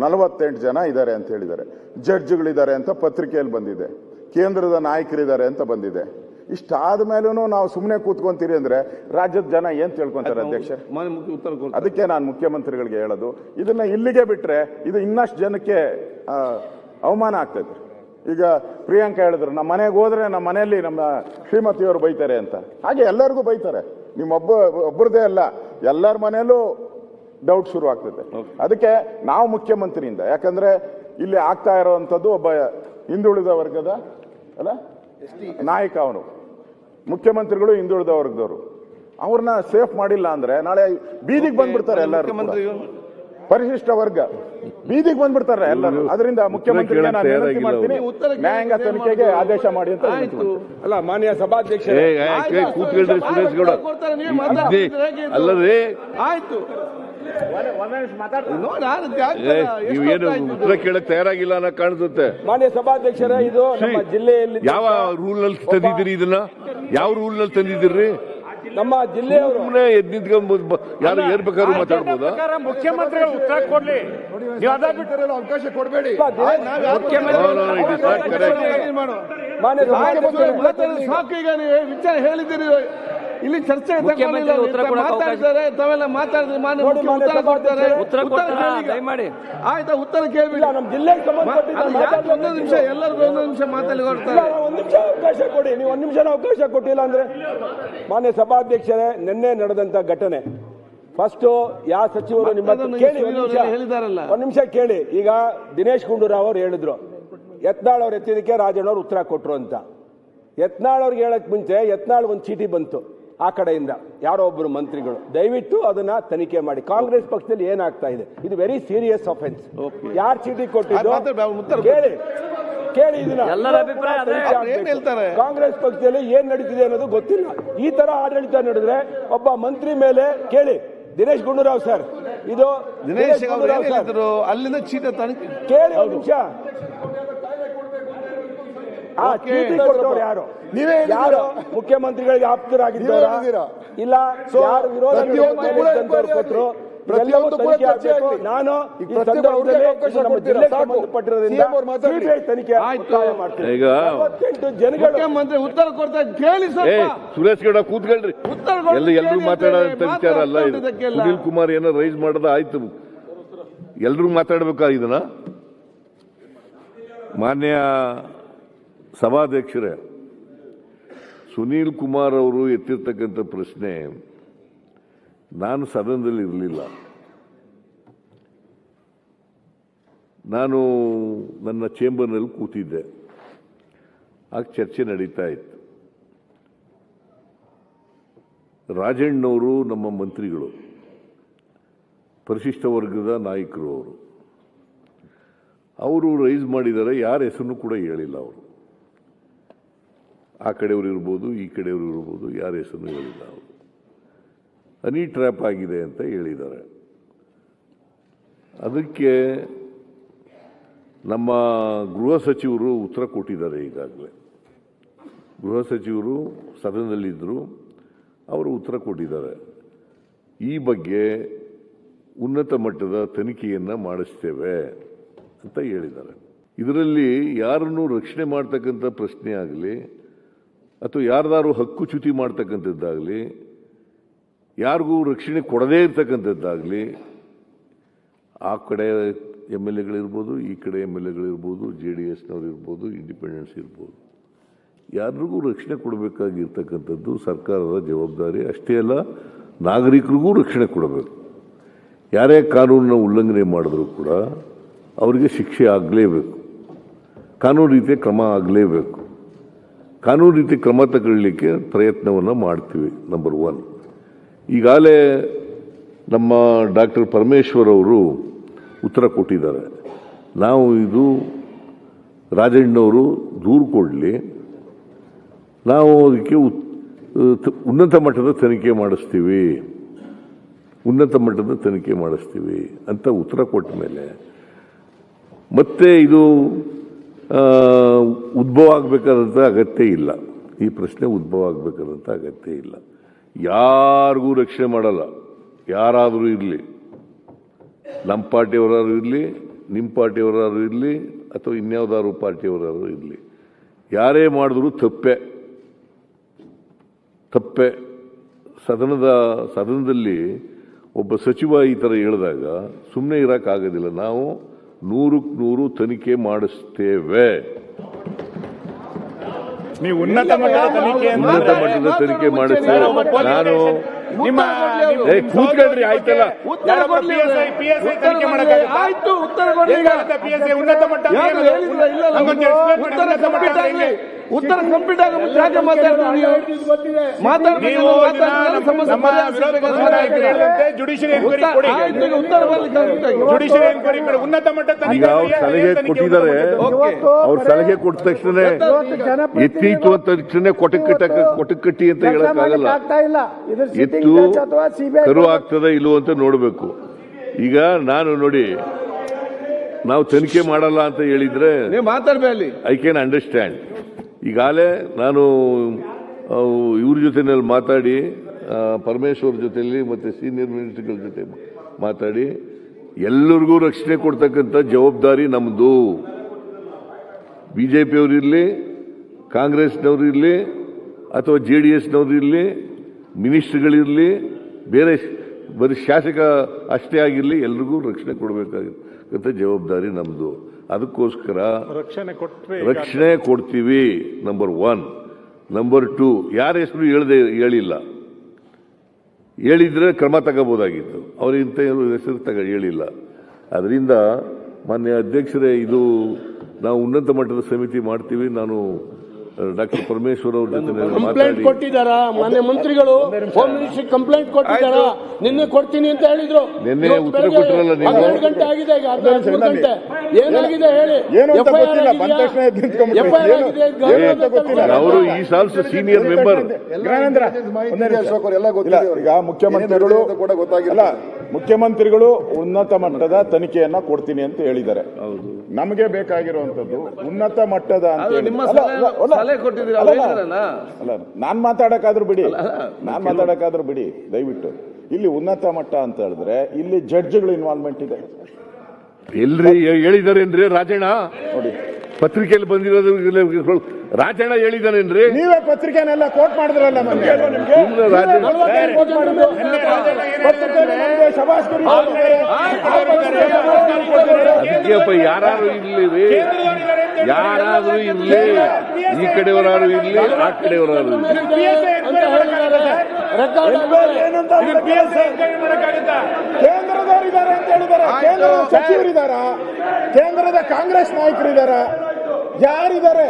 48 ಜನ ಇದ್ದಾರೆ ಅಂತ ಹೇಳಿದ್ದಾರೆ, ಜಡ್ಜ್ಗಳಿದ್ದಾರೆ ಅಂತ ಪತ್ರಿಕೆಯಲ್ಲಿ ಬಂದಿದೆ, ಕೇಂದ್ರದ ನಾಯಕರಿದ್ದಾರೆ ಅಂತ ಬಂದಿದೆ. ಇಷ್ಟಾದ ಮೇಲೂ ನಾವು ಸುಮ್ಮನೆ ಕೂತ್ಕೊಂತೀರಿ ಅಂದ್ರೆ ರಾಜ್ಯದ ಜನ ಏನ್ ತಿಳ್ಕೊಂತಾರೆ ಅಧ್ಯಕ್ಷ? ಅದಕ್ಕೆ ನಾನು ಮುಖ್ಯಮಂತ್ರಿಗಳಿಗೆ ಹೇಳೋದು, ಇದನ್ನ ಇಲ್ಲಿಗೆ ಬಿಟ್ರೆ ಇದು ಇನ್ನಷ್ಟು ಜನಕ್ಕೆ ಅವಮಾನ ಆಗ್ತದೆ. ಈಗ ಪ್ರಿಯಾಂಕಾ ಹೇಳಿದ್ರು, ನಮ್ಮ ಮನೆಗೆ ಹೋದ್ರೆ ನಮ್ಮ ಮನೆಯಲ್ಲಿ ನಮ್ಮ ಶ್ರೀಮತಿಯವರು ಬೈತಾರೆ ಅಂತ. ಹಾಗೆ ಎಲ್ಲರಿಗೂ ಬೈತಾರೆ, ಒಬ್ಬರದೇ ಅಲ್ಲ, ಎಲ್ಲರ ಮನೆಯಲ್ಲೂ ಡೌಟ್ ಶುರು ಆಗ್ತದೆ. ಅದಕ್ಕೆ ನಾವು ಮುಖ್ಯಮಂತ್ರಿಯಿಂದ, ಯಾಕಂದ್ರೆ ಇಲ್ಲಿ ಆಗ್ತಾ ಇರುವಂತದ್ದು ಒಬ್ಬ ಹಿಂದುಳಿದ ವರ್ಗದ ನಾಯಕ, ಅವನು ಮುಖ್ಯಮಂತ್ರಿಗಳು ಹಿಂದುಳಿದ ವರ್ಗದವರು. ಅವ್ರನ್ನ ಸೇಫ್ ಮಾಡಿಲ್ಲ ಅಂದ್ರೆ ನಾಳೆ ಬೀದಿಗೆ ಬಂದ್ಬಿಡ್ತಾರೆ ಎಲ್ಲರೂ, ಪರಿಶಿಷ್ಟ ವರ್ಗ ಬೀದಿಗೆ ಬಂದ್ಬಿಡ್ತಾರೆ ಎಲ್ಲರೂ. ಅದರಿಂದ ಮುಖ್ಯಮಂತ್ರಿಗೆ ನಾನು ವಿನಂತಿ ಮಾಡ್ತೀನಿ, ನ್ಯಾಯಾಂಗ ತನಿಖೆಗೆ ಆದೇಶ ಮಾಡಿ ಅಂತ. ಅಲ್ಲ, ಮಾನ್ಯ ಸಭಾಧ್ಯಕ್ಷ ಕೂತ್ಕೊಳ್ರಿ ಸುರೇಶ್ ಗೌಡ. ಅಲ್ಲರಿ ಆಯ್ತು, ನೀವೇನು ಉತ್ತರ ಕೇಳಕ್ ತಯಾರಾಗಿಲ್ಲ ಅನ್ನೋ ಕಾಣಿಸುತ್ತೆ. ಮಾನ್ಯ ಸಭಾಧ್ಯಕ್ಷರೇ, ಇದು ನಮ್ಮ ಜಿಲ್ಲೆಯಲ್ಲಿ ಯಾವ ರೂಲ್ ನಲ್ಲಿ ತಂದಿದ್ದೀರಿ ಇದನ್ನ? ಯಾವ ರೂಲ್ ನಲ್ಲಿ ತಂದಿದ್ದೀರಿ? ನಮ್ಮ ಜಿಲ್ಲೆಯವರು ಎದ್ದು ನಿಂತ್ಕೊಂಡು ಯಾರು ಏನ್ ಬೇಕಾದ್ರೂ ಮಾತಾಡ್ಬೋದಾ? ಮುಖ್ಯಮಂತ್ರಿಗಳು ಉತ್ತರ ಕೊಡ್ಲಿ, ನೀವು ಅದ ಬಿಟ್ಟರೆ ಅವಕಾಶ ಕೊಡಬೇಡಿ. ಸಾಕು, ಈಗ ನೀವು ವಿಚಾರ ಹೇಳಿದ್ದೀರಿ, ಇಲ್ಲಿ ಚರ್ಚೆ ಮಾತಾಡ್ತಾರೆ, ತಾವೆಲ್ಲ ಮಾತಾಡಿದ್ರೆ ಮಾನ್ಯ ಉತ್ತರ ಕೊಡ್ತಾರೆ. ಆಯ್ತಾ, ಉತ್ತರ ಕೇಳಬೇಡಿ. ನಮ್ಮ ಜಿಲ್ಲೆಗೆ ಸಂಬಂಧಪಟ್ಟ ಒಂದೊಂದು ನಿಮಿಷ, ಎಲ್ಲರಿಗೂ ಒಂದೊಂದು ನಿಮಿಷ ಮಾತಾಡಿ ಕೊಡ್ತಾರೆ. ಒಂದು ನಿಮಿಷ ಅವಕಾಶ ಕೊಡಿ. ನೀವು 1 ನಿಮಿಷ ಅವಕಾಶ ಕೊಟ್ಟಿಲ್ಲ ಅಂದ್ರೆ. ಮಾನ್ಯ ಸಭಾಧ್ಯಕ್ಷರೇ, ನಿನ್ನೆ ನಡೆದಂತ ಘಟನೆ ಫಸ್ಟ್ ಯಾವ ಸಚಿವರು ನಿಮ್ಮ ಕೇಳಿ, ಹೇಳಿದಾರಲ್ಲ, 1 ನಿಮಿಷ ಕೇಳಿ. ಈಗ ದಿನೇಶ್ ಗುಂಡೂರಾವ್ ಅವರು ಹೇಳಿದ್ರು, ಯತ್ನಾಳ್ ಅವ್ರು ಎತ್ತಿದಕ್ಕೆ ರಾಜಣ್ಣವ್ರು ಉತ್ತರ ಕೊಟ್ರು ಅಂತ. ಯತ್ನಾಳ್ ಅವ್ರಿಗೆ ಹೇಳಕ್ ಮುಂಚೆ ಯತ್ನಾಳ್ ಒಂದು ಚೀಟಿ ಬಂತು ಆ ಕಡೆಯಿಂದ, ಯಾರೋ ಒಬ್ಬರು ಮಂತ್ರಿಗಳು. ದಯವಿಟ್ಟು ಅದನ್ನ ತನಿಖೆ ಮಾಡಿ. ಕಾಂಗ್ರೆಸ್ ಪಕ್ಷದಲ್ಲಿ ಏನಾಗ್ತಾ ಇದೆ, ಇದು ವೆರಿ ಸೀರಿಯಸ್ ಅಫೆನ್ಸ್. ಯಾರು ಚೀಟಿ ಕೊಟ್ಟಿದ್ದು ಕೇಳಿ, ಇದನ್ನ ಎಲ್ಲರ ಅಭಿಪ್ರಾಯ ಏನ್ ಹೇಳ್ತಾರೆ. ಕಾಂಗ್ರೆಸ್ ಪಕ್ಷದಲ್ಲಿ ಏನ್ ನಡೀತಿದೆ ಅನ್ನೋದು ಗೊತ್ತಿಲ್ಲ. ಈ ತರ ಆಡಳಿತ ನಡೆದ್ರೆ ಒಬ್ಬ ಮಂತ್ರಿ ಮೇಲೆ ಕೇಳಿ. ದಿನೇಶ್ ಗುಂಡೂರಾವ್ ಸರ್, ಇದು ದಿನೇಶ್ ಅವರು ಏನ್ ಹೇಳಿದ್ರು ಅಲ್ಲಿಂದ ಚೀಟ ತನಿಖೆ ಕೇಳಿ ಒಂದು ನಿಮಿಷ. ಚೀಟಿ ಕೊಟ್ಟವ್ರು ಯಾರು? ನೀವೇ ಯಾರು ಮುಖ್ಯಮಂತ್ರಿಗಳಿಗೆ ಆಪ್ತರಾಗಿದ್ದಾರ ಇಲ್ಲ ಯಾರು ವಿರೋಧ ಕೊಟ್ಟರು? ಪ್ರತಿಯೊಂದು ಕೂಡ ಚರ್ಚೆ ಆಗಲಿ. ನಾನು ಈಗ ಮುಖ್ಯಮಂತ್ರಿ ಉತ್ತರ ಕೊಡ್ತಾ ಕೇಳಿ ಸುರೇಶ್ ಗೌಡ ಕೂತ್ಕೊಳ್ರಿ. ಎಲ್ಲರೂ ಮಾತಾಡೋಂತ ವಿಚಾರ ಅಲ್ಲ ಇದು. ಸುನೀಲ್ ಕುಮಾರ್ ಏನೋ ರೈಸ್ ಮಾಡೋದ ಆಯ್ತು, ಎಲ್ರೂ ಮಾತಾಡ್ಬೇಕಾ ಇದನ್ನ? ಮಾನ್ಯ ಸಭಾಧ್ಯಕ್ಷರೇ, ಸುನೀಲ್ ಕುಮಾರ್ ಅವರು ಎತ್ತಿರ್ತಕ್ಕಂಥ ಪ್ರಶ್ನೆ ನಾನು ಸದನದಲ್ಲಿ ಇರಲಿಲ್ಲ. ನಾನು ನನ್ನ ಚೇಂಬರ್ನಲ್ಲಿ ಕೂತಿದ್ದೆ, ಆಗ ಚರ್ಚೆ ನಡೀತಾ ಇತ್ತು. ರಾಜಣ್ಣವರು ನಮ್ಮ ಮಂತ್ರಿಗಳು, ಪರಿಶಿಷ್ಟ ವರ್ಗದ ನಾಯಕರು. ಅವರು ರೈಸ್ ಮಾಡಿದ್ದಾರೆ, ಯಾರ ಹೆಸರನ್ನು ಕೂಡ ಹೇಳಿಲ್ಲ. ಅವರು ಆ ಕಡೆಯವರು ಇರ್ಬೋದು, ಈ ಕಡೆಯವರು ಇರ್ಬೋದು, ಯಾರ ಹೆಸರನ್ನು ಹೇಳಿಲ್ಲ. ಅವರು ಹನಿ ಟ್ರ್ಯಾಪ್ ಆಗಿದೆ ಅಂತ ಹೇಳಿದ್ದಾರೆ. ಅದಕ್ಕೆ ನಮ್ಮ ಗೃಹ ಸಚಿವರು ಉತ್ತರ ಕೊಟ್ಟಿದ್ದಾರೆ. ಈಗಾಗಲೇ ಗೃಹ ಸಚಿವರು ಸದನದಲ್ಲಿದ್ದರು, ಅವರು ಉತ್ತರ ಕೊಟ್ಟಿದ್ದಾರೆ. ಈ ಬಗ್ಗೆ ಉನ್ನತ ಮಟ್ಟದ ತನಿಖೆಯನ್ನು ಮಾಡಿಸ್ತೇವೆ ಅಂತ ಹೇಳಿದ್ದಾರೆ. ಇದರಲ್ಲಿ ಯಾರನ್ನು ರಕ್ಷಣೆ ಮಾಡ್ತಕ್ಕಂಥ ಪ್ರಶ್ನೆ ಆಗಲಿ ಅಥವಾ ಯಾರ್ದಾರು ಹಕ್ಕುಚ್ಯುತಿ ಮಾಡ್ತಕ್ಕಂಥದ್ದಾಗಲಿ, ಯಾರಿಗೂ ರಕ್ಷಣೆ ಕೊಡದೇ ಇರ್ತಕ್ಕಂಥದ್ದಾಗಲಿ, ಆ ಕಡೆ MLAಗಳಿರ್ಬೋದು, ಈ ಕಡೆ MLAಗಳಿರ್ಬೋದು, JDSನವ್ರು ಇರ್ಬೋದು, ಇಂಡಿಪೆಂಡೆನ್ಸ್ ಇರ್ಬೋದು, ಯಾರಿಗೂ ರಕ್ಷಣೆ ಕೊಡಬೇಕಾಗಿರ್ತಕ್ಕಂಥದ್ದು ಸರ್ಕಾರದ ಜವಾಬ್ದಾರಿ. ಅಷ್ಟೇ ಅಲ್ಲ, ನಾಗರಿಕರಿಗೂ ರಕ್ಷಣೆ ಕೊಡಬೇಕು. ಯಾರೇ ಕಾನೂನನ್ನ ಉಲ್ಲಂಘನೆ ಮಾಡಿದ್ರೂ ಕೂಡ ಅವರಿಗೆ ಶಿಕ್ಷೆ ಆಗಲೇಬೇಕು, ಕಾನೂನು ರೀತಿಯ ಕ್ರಮ ಆಗಲೇಬೇಕು. ಕಾನೂನು ರೀತಿ ಕ್ರಮ ತಗೊಳ್ಳಿಕ್ಕೆ ಪ್ರಯತ್ನವನ್ನು ಮಾಡ್ತೀವಿ. ನಂಬರ್ 1. ಈಗಾಗಲೇ ನಮ್ಮ ಡಾಕ್ಟರ್ ಪರಮೇಶ್ವರ್ ಅವರು ಉತ್ತರ ಕೊಟ್ಟಿದ್ದಾರೆ. ನಾವು ಇದು ರಾಜಣ್ಣವರು ದೂರು ಕೊಡಲಿ, ನಾವು ಅದಕ್ಕೆ ಉನ್ನತ ಮಟ್ಟದ ತನಿಖೆ ಮಾಡಿಸ್ತೀವಿ, ಉನ್ನತ ಮಟ್ಟದ ತನಿಖೆ ಮಾಡಿಸ್ತೀವಿ ಅಂತ ಉತ್ತರ ಕೊಟ್ಟ ಮೇಲೆ ಮತ್ತೆ ಇದು ಉದ್ಭವ ಆಗಬೇಕಾದಂಥ ಅಗತ್ಯ ಇಲ್ಲ. ಈ ಪ್ರಶ್ನೆ ಉದ್ಭವ ಆಗಬೇಕಾದಂಥ ಅಗತ್ಯ ಇಲ್ಲ. ಯಾರಿಗೂ ರಕ್ಷಣೆ ಮಾಡಲ್ಲ. ಯಾರಾದರೂ ಇರಲಿ, ನಮ್ಮ ಪಾರ್ಟಿಯವರಾದ್ರು ಇರಲಿ, ನಿಮ್ಮ ಪಾರ್ಟಿಯವರಾದ್ರು ಇರಲಿ, ಅಥವಾ ಇನ್ಯಾವುದಾದ್ರು ಪಾರ್ಟಿಯವರಾದ್ರು ಇರಲಿ, ಯಾರೇ ಮಾಡಿದ್ರು ತಪ್ಪೆ. ಸದನದಲ್ಲಿ ಒಬ್ಬ ಸಚಿವ ಈ ಥರ ಹೇಳಿದಾಗ ಸುಮ್ಮನೆ ಇರೋಕ್ಕಾಗೋದಿಲ್ಲ. ನಾವು 100% ತನಿಖೆ ಮಾಡಿಸ್ತೇವೆ. ನೀವು ಉನ್ನತ ಮಟ್ಟದ ತನಿಖೆ ಮಾಡಿಸ್ತೇವೆ. ನಾನು ಕೂತ್ಕೊಳ್ರಿ, ಆಯ್ತಲ್ಲ. ಆಯ್ತು, ಉತ್ತರ ಕೊಡಿ. ಉನ್ನತ ಮಟ್ಟ ಉತ್ತರ ಕಂಪ್ಲೀಟ್ ಆಗ ಯಾಕೆ ಜುಡಿಷಿಯರಿ ಎನ್ಕ್ವೈರಿ ಉನ್ನತ ಮಟ್ಟ ಸಲಹೆ ಕೊಟ್ಟಿದ್ದಾರೆ. ಅವ್ರು ಸಲಹೆ ಕೊಟ್ಟ ತಕ್ಷಣ ಎತ್ತೀತು ಅಂತ ತಕ್ಷಣ ಕೊಟಕಟ್ಟಿ ಅಂತ ಹೇಳಕ್ಕಾಗಲ್ಲ. ಎತ್ತು ಕರು ಆಗ್ತದ ಇಲ್ಲೋ ಅಂತ ನೋಡ್ಬೇಕು. ಈಗ ನಾನು ನೋಡಿ, ನಾವು ತನಿಖೆ ಮಾಡಲ್ಲ ಅಂತ ಹೇಳಿದ್ರೆ ಮಾತಾಡ್ಬೇಡಿ, ಐ ಕ್ಯಾನ್ ಅಂಡರ್ಸ್ಟ್ಯಾಂಡ್. ಈಗಾಗಲೇ ನಾನು ಇವ್ರ ಜೊತೆನಲ್ಲಿ ಮಾತಾಡಿ, ಪರಮೇಶ್ವರ್ ಜೊತೆಯಲ್ಲಿ ಮತ್ತೆ ಸೀನಿಯರ್ ಮಿನಿಸ್ಟರ್ಗಳ ಜೊತೆ ಮಾತಾಡಿ, ಎಲ್ಲರಿಗೂ ರಕ್ಷಣೆ ಕೊಡ್ತಕ್ಕಂಥ ಜವಾಬ್ದಾರಿ ನಮ್ಮದು. ಬಿಜೆಪಿಯವರು ಇರಲಿ, ಕಾಂಗ್ರೆಸ್ನವರು ಇರಲಿ, ಅಥವಾ JDSನವರು ಇರಲಿ, ಮಿನಿಸ್ಟರ್ಗಳಿರಲಿ, ಬೇರೆ ಬರೀ ಶಾಸಕ ಅಷ್ಟೇ ಆಗಿರಲಿ, ಎಲ್ರಿಗೂ ರಕ್ಷಣೆ ಕೊಡಬೇಕಾಗಿರ್ತಕ್ಕಂಥ ಜವಾಬ್ದಾರಿ ನಮ್ಮದು. ಅದಕ್ಕೋಸ್ಕರ ರಕ್ಷಣೆ ಕೊಡ್ತೀವಿ. ನಂಬರ್ 1. ನಂಬರ್ 2, ಯಾರ ಹೆಸರು ಹೇಳಿಲ್ಲ. ಹೇಳಿದ್ರೆ ಕ್ರಮ ತಗೋಬೋದಾಗಿತ್ತು. ಅವರು ಇಂಥ ಹೆಸರು ಹೇಳಿಲ್ಲ. ಅದರಿಂದ ಮಾನ್ಯ ಅಧ್ಯಕ್ಷರೇ, ಇದು ನಾವು ಉನ್ನತ ಮಟ್ಟದ ಸಮಿತಿ ಮಾಡ್ತೀವಿ. ನಾನು ಡಾಕ್ಟರ್ ಪರಮೇಶ್ವರ್ ಅವ್ರ ಜೊತೆ ಕಂಪ್ಲೇಂಟ್ ಮಾತಾಡಿ ಕೊಟ್ಟಿದ್ದಾರಾ ಮಾನ್ಯ ಮಂತ್ರಿಗಳು? ಹೋಮ್ ಮಿನಿಸ್ಟ್ರಿ ಕಂಪ್ಲೇಂಟ್ ಕೊಟ್ಟಿದ್ದಾರಾ? ನಿನ್ನೆ ಕೊಡ್ತೀನಿ ಅಂತ ಹೇಳಿದ್ರು. ನಿನ್ನೆ ಉತ್ತರ ಕೊಟ್ಟಿರಲ್ಲ ನೀವು. 12 ಗಂಟೆ ಆಗಿದೆ, ಈಗ 13 ಗಂಟೆ. ಏನಾಗಿದೆ ಹೇಳಿ? ಏನು ಅಂತ ಗೊತ್ತಿಲ್ಲ, ಬಂದ ತಕ್ಷಣ ನಿಂತ್ಕೊಂಡ್ಬಿಟ್ರೆ ಅವರು ಈ ಸಾಲ್ಸ್ ಸೀನಿಯರ್ ಮೆಂಬರ್. ಎಲ್ಲ ಗೊತ್ತಿಲ್ಲ ಈಗ ಮುಖ್ಯಮಂತ್ರಿಗಳು ಕೂಡ ಗೊತ್ತಾಗಿಲ್ಲ. ಅಲ್ಲ, ಮುಖ್ಯಮಂತ್ರಿಗಳು ಉನ್ನತ ಮಟ್ಟದ ತನಿಖೆಯನ್ನ ಕೊಡ್ತೀನಿ ಅಂತ ಹೇಳಿದ್ದಾರೆ. ನಮಗೆ ಬೇಕಾಗಿರುವಂತದ್ದು ಉನ್ನತ ಮಟ್ಟದ ಅಂತ ಹೇಳಿ. ಅಲ್ಲ, ನಾನ್ ಮಾತಾಡಕ್ಕಾದ್ರೂ ಬಿಡಿ ದಯವಿಟ್ಟು. ಇಲ್ಲಿ ಉನ್ನತ ಮಟ್ಟ ಅಂತ ಹೇಳಿದ್ರೆ ಇಲ್ಲಿ ಜಡ್ಜ್ಗಳ ಇನ್ವಾಲ್ವ್ಮೆಂಟ್ ಇದೆ. ಎಲ್ರಿ ಹೇಳಿದಾರೇನ್ರಿ ರಾಜಣ್ಣ? ನೋಡಿ, ಪತ್ರಿಕೆಯಲ್ಲಿ ಬಂದಿರೋದು ರಾಜಣ್ಣ ಹೇಳಿದಾರೇನ್ರಿ? ನೀವೇ ಪತ್ರಿಕೆನೆಲ್ಲ ಕೋಟ್ ಮಾಡಿದ್ರಲ್ಲ ಮೊನ್ನೆ. ಅದಕ್ಕೆಪ್ಪ ಯಾರು ಇರ್ಲಿ, ಯಾರಾದ್ರೂ ಇರ್ಲಿ, ಈ ಕಡೆಯವರಾರು ಇರ್ಲಿ, ಆ ಕಡೆಯವರಾರು ಇರ್ಲಿ. ಕೇಂದ್ರದವರಿದ್ದಾರೆ ಅಂತ ಹೇಳಿದ್ದಾರೆ. ಕೇಂದ್ರದ ಸಚಿವರಿದ್ದಾರ, ಕೇಂದ್ರದ ಕಾಂಗ್ರೆಸ್ ನಾಯಕರಿದ್ದಾರ, ಯಾರಿದ್ದಾರೆ?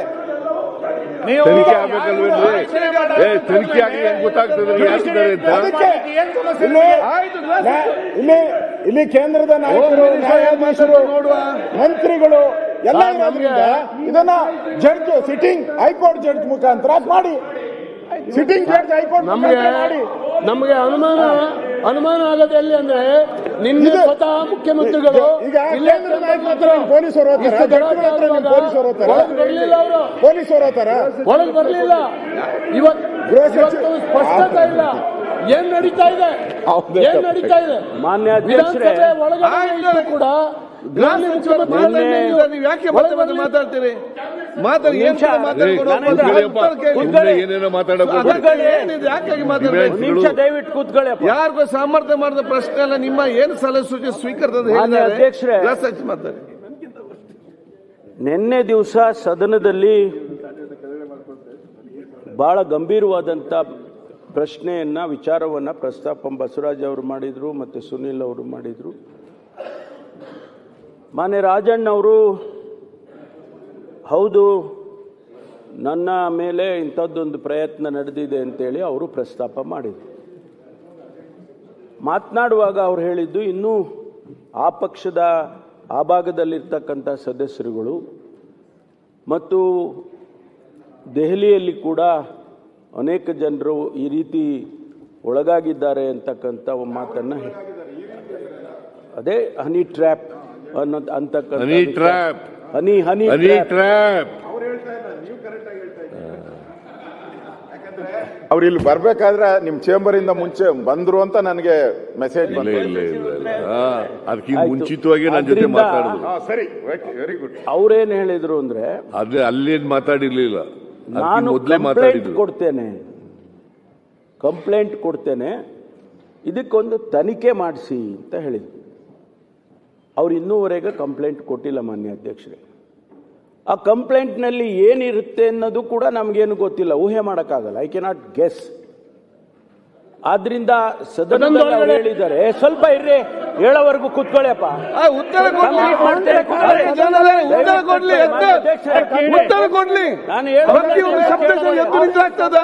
ತನಿಖೆ ಆಗ್ಬೇಕಲ್ವೇನ್ರಿ? ತನಿಖೆ ಆಗಿ ಹೆಂಗ್ ಗೊತ್ತಾಗ್ತದೆ ಯಾರಿದ್ದಾರೆ ಅಂತ? ಇಲ್ಲಿ ಕೇಂದ್ರದ ನಾಯಕರು, ನ್ಯಾಯಾಧೀಶರು, ಮಂತ್ರಿಗಳು ಎಲ್ಲ ಇರೋದ್ರಿಂದ ಇದನ್ನ ಜಡ್ಜ್, ಸಿಟ್ಟಿಂಗ್ ಹೈಕೋರ್ಟ್ ಜಡ್ಜ್ ಮುಖಾಂತರ ಮಾಡಿ, ಸಿಟ್ಟಿಂಗ್ ಜಡ್ಜ್ ಹೈಕೋರ್ಟ್ ಮಾಡಿ. ನಮಗೆ ಅನುಮಾನ ಆಗೋದು ಎಲ್ಲಿ ಅಂದ್ರೆ ನಿನ್ನೆ ಸ್ವತಃ ಮುಖ್ಯಮಂತ್ರಿಗಳು ಈಗ ಕೇಂದ್ರ ನಾಯಕರ ಪೊಲೀಸರು ಬರ್ಲಿಲ್ಲ, ಅವರು ಪೊಲೀಸರು ಹೋಗ್ತಾರ, ಒಳಗೆ ಬರ್ಲಿಲ್ಲ. ಇವತ್ತು ಸ್ಪಷ್ಟತೆ ಇಲ್ಲ. ಏನ್ ನಡೀತಾ ಇದೆ? ಮಾನ್ಯ ಅಧ್ಯಕ್ಷರೇ, ಒಳಗಡೆ ಕೂಡ ನೀವು ಯಾಕೆ ಮಾತಾಡ್ತೀರಿ? ಏನೇನೋ ಮಾತಾಡೋದು ದಯವಿಟ್ಟು ಕೂತ್ಕೊಳ್ಳಿ. ಯಾರಿಗೂ ಸಾಮರ್ಥ್ಯ ಮಾಡಿದ ಪ್ರಶ್ನೆ ಅಲ್ಲ. ನಿಮ್ಮ ಏನು ಸಲಹೆ ಸೂಚನೆ ಸ್ವೀಕರಿಸಿದ್ರೆ ಅಧ್ಯಕ್ಷರೇ, ಮಾತಾಡಿ. ನಿನ್ನೆ ದಿವಸ ಸದನದಲ್ಲಿ ಬಹಳ ಗಂಭೀರವಾದಂತ ಪ್ರಶ್ನೆಯನ್ನ, ವಿಚಾರವನ್ನ ಪ್ರಸ್ತಾಪ ಬಸವರಾಜ್ ಅವರು ಮಾಡಿದ್ರು, ಮತ್ತೆ ಸುನೀಲ್ ಅವರು ಮಾಡಿದ್ರು. ಮಾನ್ಯ ರಾಜಣ್ಣ ಅವರು ಹೌದು ನನ್ನ ಮೇಲೆ ಇಂಥದ್ದೊಂದು ಪ್ರಯತ್ನ ನಡೆದಿದೆ ಅಂತೇಳಿ ಅವರು ಪ್ರಸ್ತಾಪ ಮಾಡಿದರು. ಮಾತನಾಡುವಾಗ ಅವ್ರು ಹೇಳಿದ್ದು, ಇನ್ನೂ ಆ ಪಕ್ಷದ ಆ ಭಾಗದಲ್ಲಿರ್ತಕ್ಕಂಥ ಸದಸ್ಯರುಗಳು ಮತ್ತು ದೆಹಲಿಯಲ್ಲಿ ಕೂಡ ಅನೇಕ ಜನರು ಈ ರೀತಿ ಒಳಗಾಗಿದ್ದಾರೆ ಅಂತಕ್ಕಂಥ ಒಂದು ಮಾತನ್ನು, ಅದೇ ಹನಿ ಟ್ರ್ಯಾಪ್ ಅಂತಕ್ಕಂಥ ಹನಿ ಟ್ರ್ಯಾಪ್. ಅವ್ರು ಇಲ್ಲಿ ಬರ್ಬೇಕಾದ್ರೆ ನಿಮ್ ಚೇಂಬರ್ ಇಂದ ಮುಂಚೆ ಬಂದ್ರು ಅಂತ ನನಗೆ ಮೆಸೇಜ್ ಅದಕ್ಕಿಂತ ಮುಂಚಿತವಾಗಿ ನನ್ನ ಜೊತೆ ಮಾತಾಡಿದ್ರು. ಸರಿ, ವೆರಿ ಗುಡ್. ಅವ್ರೇನ್ ಹೇಳಿದ್ರು ಅಂದ್ರೆ, ಅದೇ ಅಲ್ಲೇನ್ ಮಾತಾಡಿರ್ಲಿಲ್ಲ, ನಾನು ಕಂಪ್ಲೇಂಟ್ ಕೊಡ್ತೇನೆ, ಇದಕ್ಕೊಂದು ತನಿಖೆ ಮಾಡಿಸಿ ಅಂತ ಹೇಳಿದ್ರು. ಅವ್ರು ಇನ್ನೂವರೆಗೆ ಕಂಪ್ಲೇಂಟ್ ಕೊಟ್ಟಿಲ್ಲ ಮಾನ್ಯ ಅಧ್ಯಕ್ಷರೇ. ಆ ಕಂಪ್ಲೇಂಟ್ನಲ್ಲಿ ಏನಿರುತ್ತೆ ಅನ್ನೋದು ಕೂಡ ನಮಗೇನು ಗೊತ್ತಿಲ್ಲ, ಊಹೆ ಮಾಡೋಕ್ಕಾಗಲ್ಲ. I cannot guess. ಆದ್ರಿಂದ ಸದನದಲ್ಲಿ ಅವರು ಹೇಳಿದ್ದಾರೆ, ಸ್ವಲ್ಪ ಇರ್ರಿ, ಹೇಳೋವರೆಗೂ ಕೂತ್ಕೊಳ್ಳಿಯಪ್ಪ. ಉತ್ತರ ಕೊಡ್ಲಿ. ಪ್ರತಿಯೊಂದು ಶಬ್ದ ಎದ್ದು ನಿಂತಾಗ್ತದ.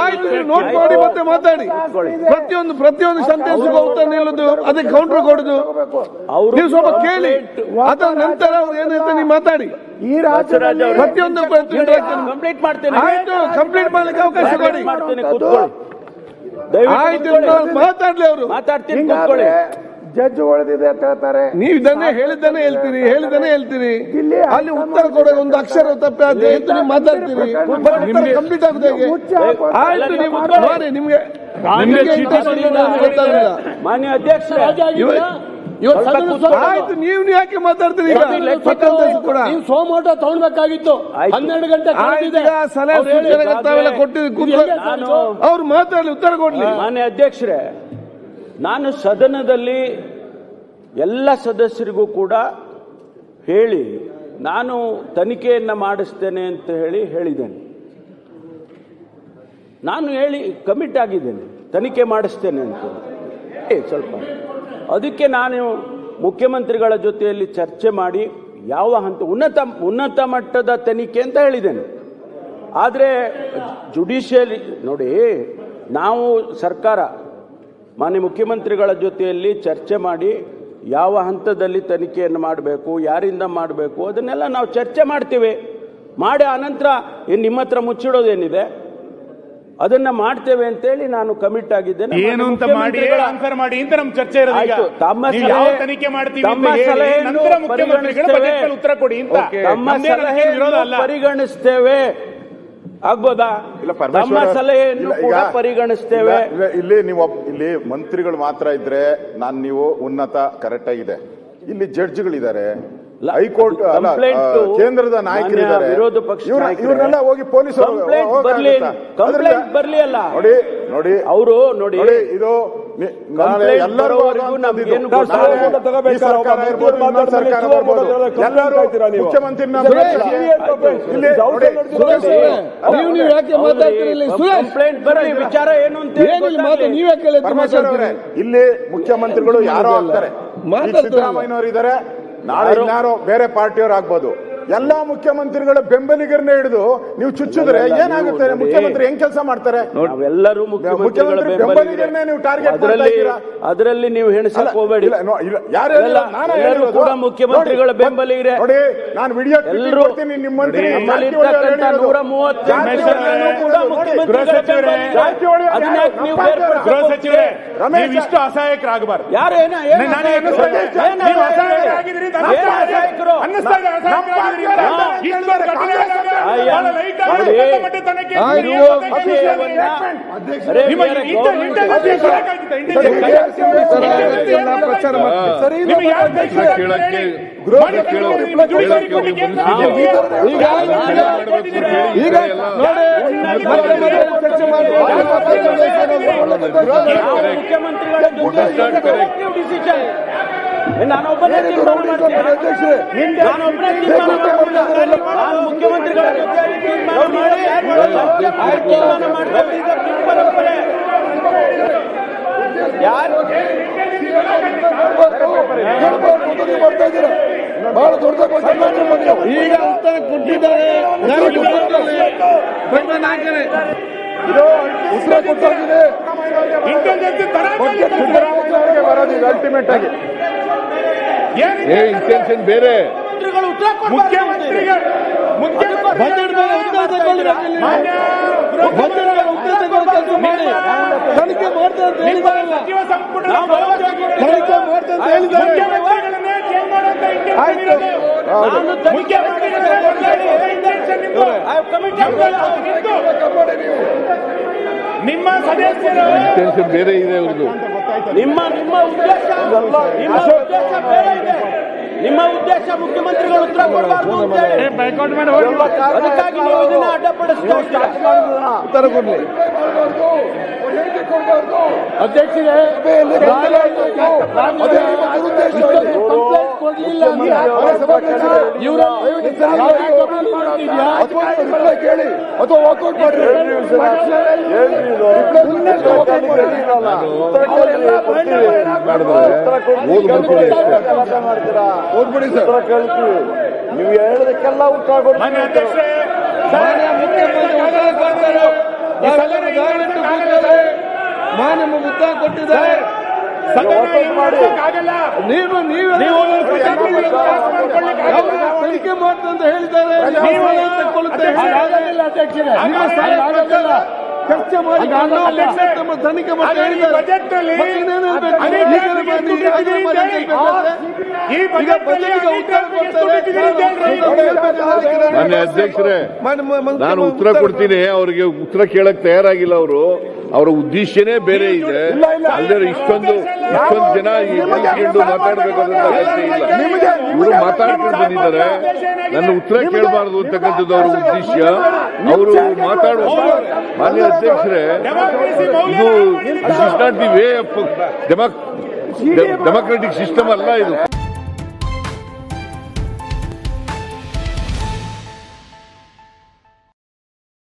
ಆಯ್ತು, ನೋಟ್ ಮಾಡಿ ಮತ್ತೆ ಮಾತಾಡಿ. ಪ್ರತಿಯೊಂದು ಸೆಂಟೆನ್ಸ್ಗೂ ಉತ್ತರ ನಿಲ್ಲೋದು, ಅದಕ್ಕೆ ಕೌಂಟರ್ ಕೊಡುದು ನೀವು ಸ್ವಲ್ಪ ಕೇಳಿ. ಅದರ ನಂತರ ಅವ್ರು ಏನಂತ ನೀವು ಮಾತಾಡಿ. ಈ ರಾಜ್ಯದಲ್ಲಿ ಪ್ರತಿಯೊಂದು ಕಂಪ್ಲೀಟ್ ಮಾಡ್ತೇನೆ. ಆಯ್ತು, ಕಂಪ್ಲೀಟ್ ಮಾಡ್ಲಿಕ್ಕೆ ಅವಕಾಶ ಕೊಡಿ. ಆಯ್ತು, ಮಾತಾಡ್ಲಿ ಅವರು. ಮಾತಾಡ್ತೀನಿ, ಕೂತ್ಕೊಳ್ಳಿ. ಜಡ್ಜ್ ಹೊಡೆದಿದೆ ಅಂತ ಹೇಳ್ತಾರೆ. ನೀವು ಇದನ್ನೇ ಹೇಳಿದ್ದಾನೆ ಹೇಳ್ತೀರಿ. ಅಲ್ಲಿ ಉತ್ತರ ಕೊಡೋ ಒಂದು ಅಕ್ಷರ ತಪ್ಪೆ ಅಂತ ನೀವು ಮಾತಾಡ್ತೀರಿ. ನಿಮ್ಗೆ ಕಂಪ್ಲೀಟ್ ಆಗುತ್ತೆ. ಆಯ್ತು, ನೀವು ನೋಡಿ, ನಿಮ್ಗೆ ಗೊತ್ತಾಗಲಿಲ್ಲ. ಮಾನ್ಯ ಅಧ್ಯಕ್ಷ, ಆಯ್ತು, ನೀವು ಯಾಕೆ ಮಾತಾಡ್ತೀರಿ? ನೀವು ಸೋಮೋಟೋ ತಗೊಳ್ಬೇಕಾಗಿತ್ತು. 12 ಗಂಟೆ ಸಲಹೆ ಸೂಚನೆ ತಾವೆಲ್ಲ ಕೊಟ್ಟಿದ್ದೀರಿ. ಅವ್ರು ಮಾತಾಡಲಿ, ಉತ್ತರ ಕೊಡ್ಲಿ. ಮಾನ್ಯ ಅಧ್ಯಕ್ಷರೇ, ನಾನು ಸದನದಲ್ಲಿ ಎಲ್ಲ ಸದಸ್ಯರಿಗೂ ಕೂಡ ಹೇಳಿ ನಾನು ತನಿಖೆಯನ್ನು ಮಾಡಿಸ್ತೇನೆ ಅಂತ ಹೇಳಿದ್ದೇನೆ. ನಾನು ಕಮಿಟ್ ಆಗಿದ್ದೇನೆ, ತನಿಖೆ ಮಾಡಿಸ್ತೇನೆ ಅಂತ. ಸ್ವಲ್ಪ ಅದಕ್ಕೆ ನಾನು ಮುಖ್ಯಮಂತ್ರಿಗಳ ಜೊತೆಯಲ್ಲಿ ಚರ್ಚೆ ಮಾಡಿ ಯಾವ ಹಂತ ಉನ್ನತ ಮಟ್ಟದ ತನಿಖೆ ಅಂತ ಹೇಳಿದ್ದೇನೆ. ಆದರೆ ಜುಡಿಷಿಯಲಿ ನೋಡಿ, ನಾವು ಸರ್ಕಾರ ಮಾನ್ಯ ಮುಖ್ಯಮಂತ್ರಿಗಳ ಜೊತೆಯಲ್ಲಿ ಚರ್ಚೆ ಮಾಡಿ ಯಾವ ಹಂತದಲ್ಲಿ ತನಿಖೆಯನ್ನು ಮಾಡಬೇಕು, ಯಾರಿಂದ ಮಾಡಬೇಕು ಅದನ್ನೆಲ್ಲ ನಾವು ಚರ್ಚೆ ಮಾಡ್ತೀವಿ. ಮಾಡಿ ಆನಂತರ ನಿಮ್ಮ ಹತ್ರ ಮುಚ್ಚಿಡೋದೇನಿದೆ ಅದನ್ನ ಮಾಡ್ತೇವೆ ಅಂತೇಳಿ ನಾನು ಕಮಿಟ್ ಆಗಿದ್ದೇನೆ. ಏನು ಅಂತ ಮಾಡಿ ಆನ್ಸರ್ ಮಾಡಿ ಅಂತ ನಮ್ಮ ಚರ್ಚೆ ಇರೋದು. ತನಿಖೆ ಮಾಡ್ತೀವಿ ನಂತರ ಮುಖ್ಯಮಂತ್ರಿಗಳು ಬಜೆಟ್ ಉತ್ತರ ಕೊಡಿ ಅಂತ ತಮ್ಮ ಸಲಹೆ ಪರಿಗಣಿಸ್ತೇವೆ. ಆಗ್ಬೋದಾ? ತಮ್ಮ ಸಲಹೆಯನ್ನು ಕೂಡ ಪರಿಗಣಿಸ್ತೇವೆ. ಇಲ್ಲಿ ಮಂತ್ರಿಗಳು ಮಾತ್ರ ಇದ್ರೆ ನೀವು ಉನ್ನತ ಕರೆಕ್ಟ್ ಆಗಿದೆ. ಇಲ್ಲಿ ಜಡ್ಜ್ಗಳಿದ್ದಾರೆ, ಹೈಕೋರ್ಟ್ ಕೇಂದ್ರದ ನಾಯಕರಿದ್ದಾರೆ, ವಿರೋಧ ಪಕ್ಷ ಇವರೆಲ್ಲ ಹೋಗಿ ಪೊಲೀಸರು ಬರ್ಲಿ ಅಲ್ಲ ನೋಡಿ ಅವರು ನೋಡಿ ಇದು ವಿಚಾರ ಏನು ಅಂತ ಇಲ್ಲಿ ಮುಖ್ಯಮಂತ್ರಿಗಳು ಯಾರೋ ಆಗ್ತಾರೆ, ಸಿದ್ದರಾಮಯ್ಯನವರು ಇದ್ದಾರೆ, ನಾಳೆ ಇನ್ನಾರೋ ಬೇರೆ ಪಾರ್ಟಿಯವರು ಆಗ್ಬೋದು. ಎಲ್ಲಾ ಮುಖ್ಯಮಂತ್ರಿಗಳ ಬೆಂಬಲಿಗರನ್ನ ಹಿಡಿದು ನೀವು ಚುಚ್ಚಿದ್ರೆ ಏನಾಗುತ್ತೆ? ಮುಖ್ಯಮಂತ್ರಿ ಹೆಂಗ್ ಕೆಲಸ ಮಾಡ್ತಾರೆ? ನಾವೆಲ್ಲರೂ ಮುಖ್ಯಮಂತ್ರಿ ಬೆಂಬಲಿಗರನ್ನೇ ನೀವು ಟಾರ್ಗೆಟ್ ಅದರಲ್ಲಿ ನೀವು ಹೆಣಸಕ್ ಹೋಗಬೇಡಿ. ಕೂಡ ಮುಖ್ಯಮಂತ್ರಿಗಳ ಬೆಂಬಲಿಗರೇ ನೋಡಿ. ನಾನು ವಿಡಿಯೋ ಕೊಡ್ತೀನಿ. ನಿಮ್ಮ ಮಂತ್ರಿ ಗೃಹ ಸಚಿವರೇ ಇಷ್ಟು ಅಸಹಾಯಕರಾಗಬಾರ್ದು. ನಾನೊಬ್ಬನೇ ಮುಖ್ಯಮಂತ್ರಿಗಳ ಯಾರು ಬಹಳ ದೊಡ್ಡ ಈಗ ಉತ್ತರ ಕೊಟ್ಟಿದ್ದಾರೆ. ಉತ್ತರ ಕೊಟ್ಟಿದೆ. ಅಲ್ಟಿಮೇಟ್ ಆಗಿ ಇಂಟೆನ್ಷನ್ ಬೇರೆ. ತನಿಖೆ ಮಾಡ್ತಾ ಅಂತ ಹೇಳಿದಾರಲ್ಲ, ತನಿಖೆ ಮಾಡ್ತಾ ಅಂತ ಹೇಳಿದ್ದಾರೆ. ನಿಮ್ಮ ಸದಸ್ಯರು ಇಂಟೆನ್ಷನ್ ಬೇರೆ ಇದೆ ಅವ್ರದ್ದು. ನಿಮ್ಮ ಉದ್ದೇಶ ಬೇರೆ ಇದೆ. ನಿಮ್ಮ ಉದ್ದೇಶ ಮುಖ್ಯಮಂತ್ರಿಗಳು ಉತ್ತರ ಕೊಡಬಾರ್ದು ಅಂತ ಹೇಳಿ ಅದಕ್ಕಾಗಿ ನೀವು ಇದನ್ನ ಅಡ್ಡಪಡಿಸ್ತಾ ಉತ್ತರ ಕೊಡ್ಲಿ. ಅಧ್ಯಕ್ಷರೇ, ಕೇಳಿ ಅಥವಾ ವಾಕೌಟ್ ಮಾಡಿ. ಹೋಗ್ಬಿಡಿ ಸರ್, ಕೇಳ್ತೀವಿ. ನೀವು ಹೇಳೋದಕ್ಕೆಲ್ಲ ಉತ್ತರ ಕೊಡ್ತೀವಿ. ಮಾನ್ಯ ಉತ್ತರ ಕೊಟ್ಟಿದ್ದಾರೆ. ತನಿಖೆ ಮಾಡ್ತಂತ ಹೇಳಿದ್ದಾರೆ. ಚರ್ಚೆ ಮಾಡಿ ತನಿಖೆ ಮಾಡಿ ಮಾನ್ಯ ಅಧ್ಯಕ್ಷರೇ, ನಾನು ಉತ್ತರ ಕೊಡ್ತೀನಿ. ಅವ್ರಿಗೆ ಉತ್ತರ ಕೇಳಕ್ ತಯಾರಾಗಿಲ್ಲ ಅವರು. ಅವರ ಉದ್ದೇಶನೇ ಬೇರೆ ಇದೆ. ಅಲ್ಲದೆ ಇಷ್ಟೊಂದು ಜನ ಮಾತಾಡಬೇಕಾದಂತ ಅಗತ್ಯ ಇಲ್ಲ. ಇವರು ಮಾತಾಡ್ಕೊಂಡು ಬಂದಿದ್ದಾರೆ. ನನ್ನ ಉತ್ತರ ಕೇಳಬಾರದು ಅಂತಕ್ಕಂಥದ್ದು ಅವರ ಉದ್ದೇಶ. ಅವರು ಮಾತಾಡುವ ಮಾನ್ಯ ಅಧ್ಯಕ್ಷರೇ, ಇದು is not the way of democratic system ಅಲ್ಲ ಇದು.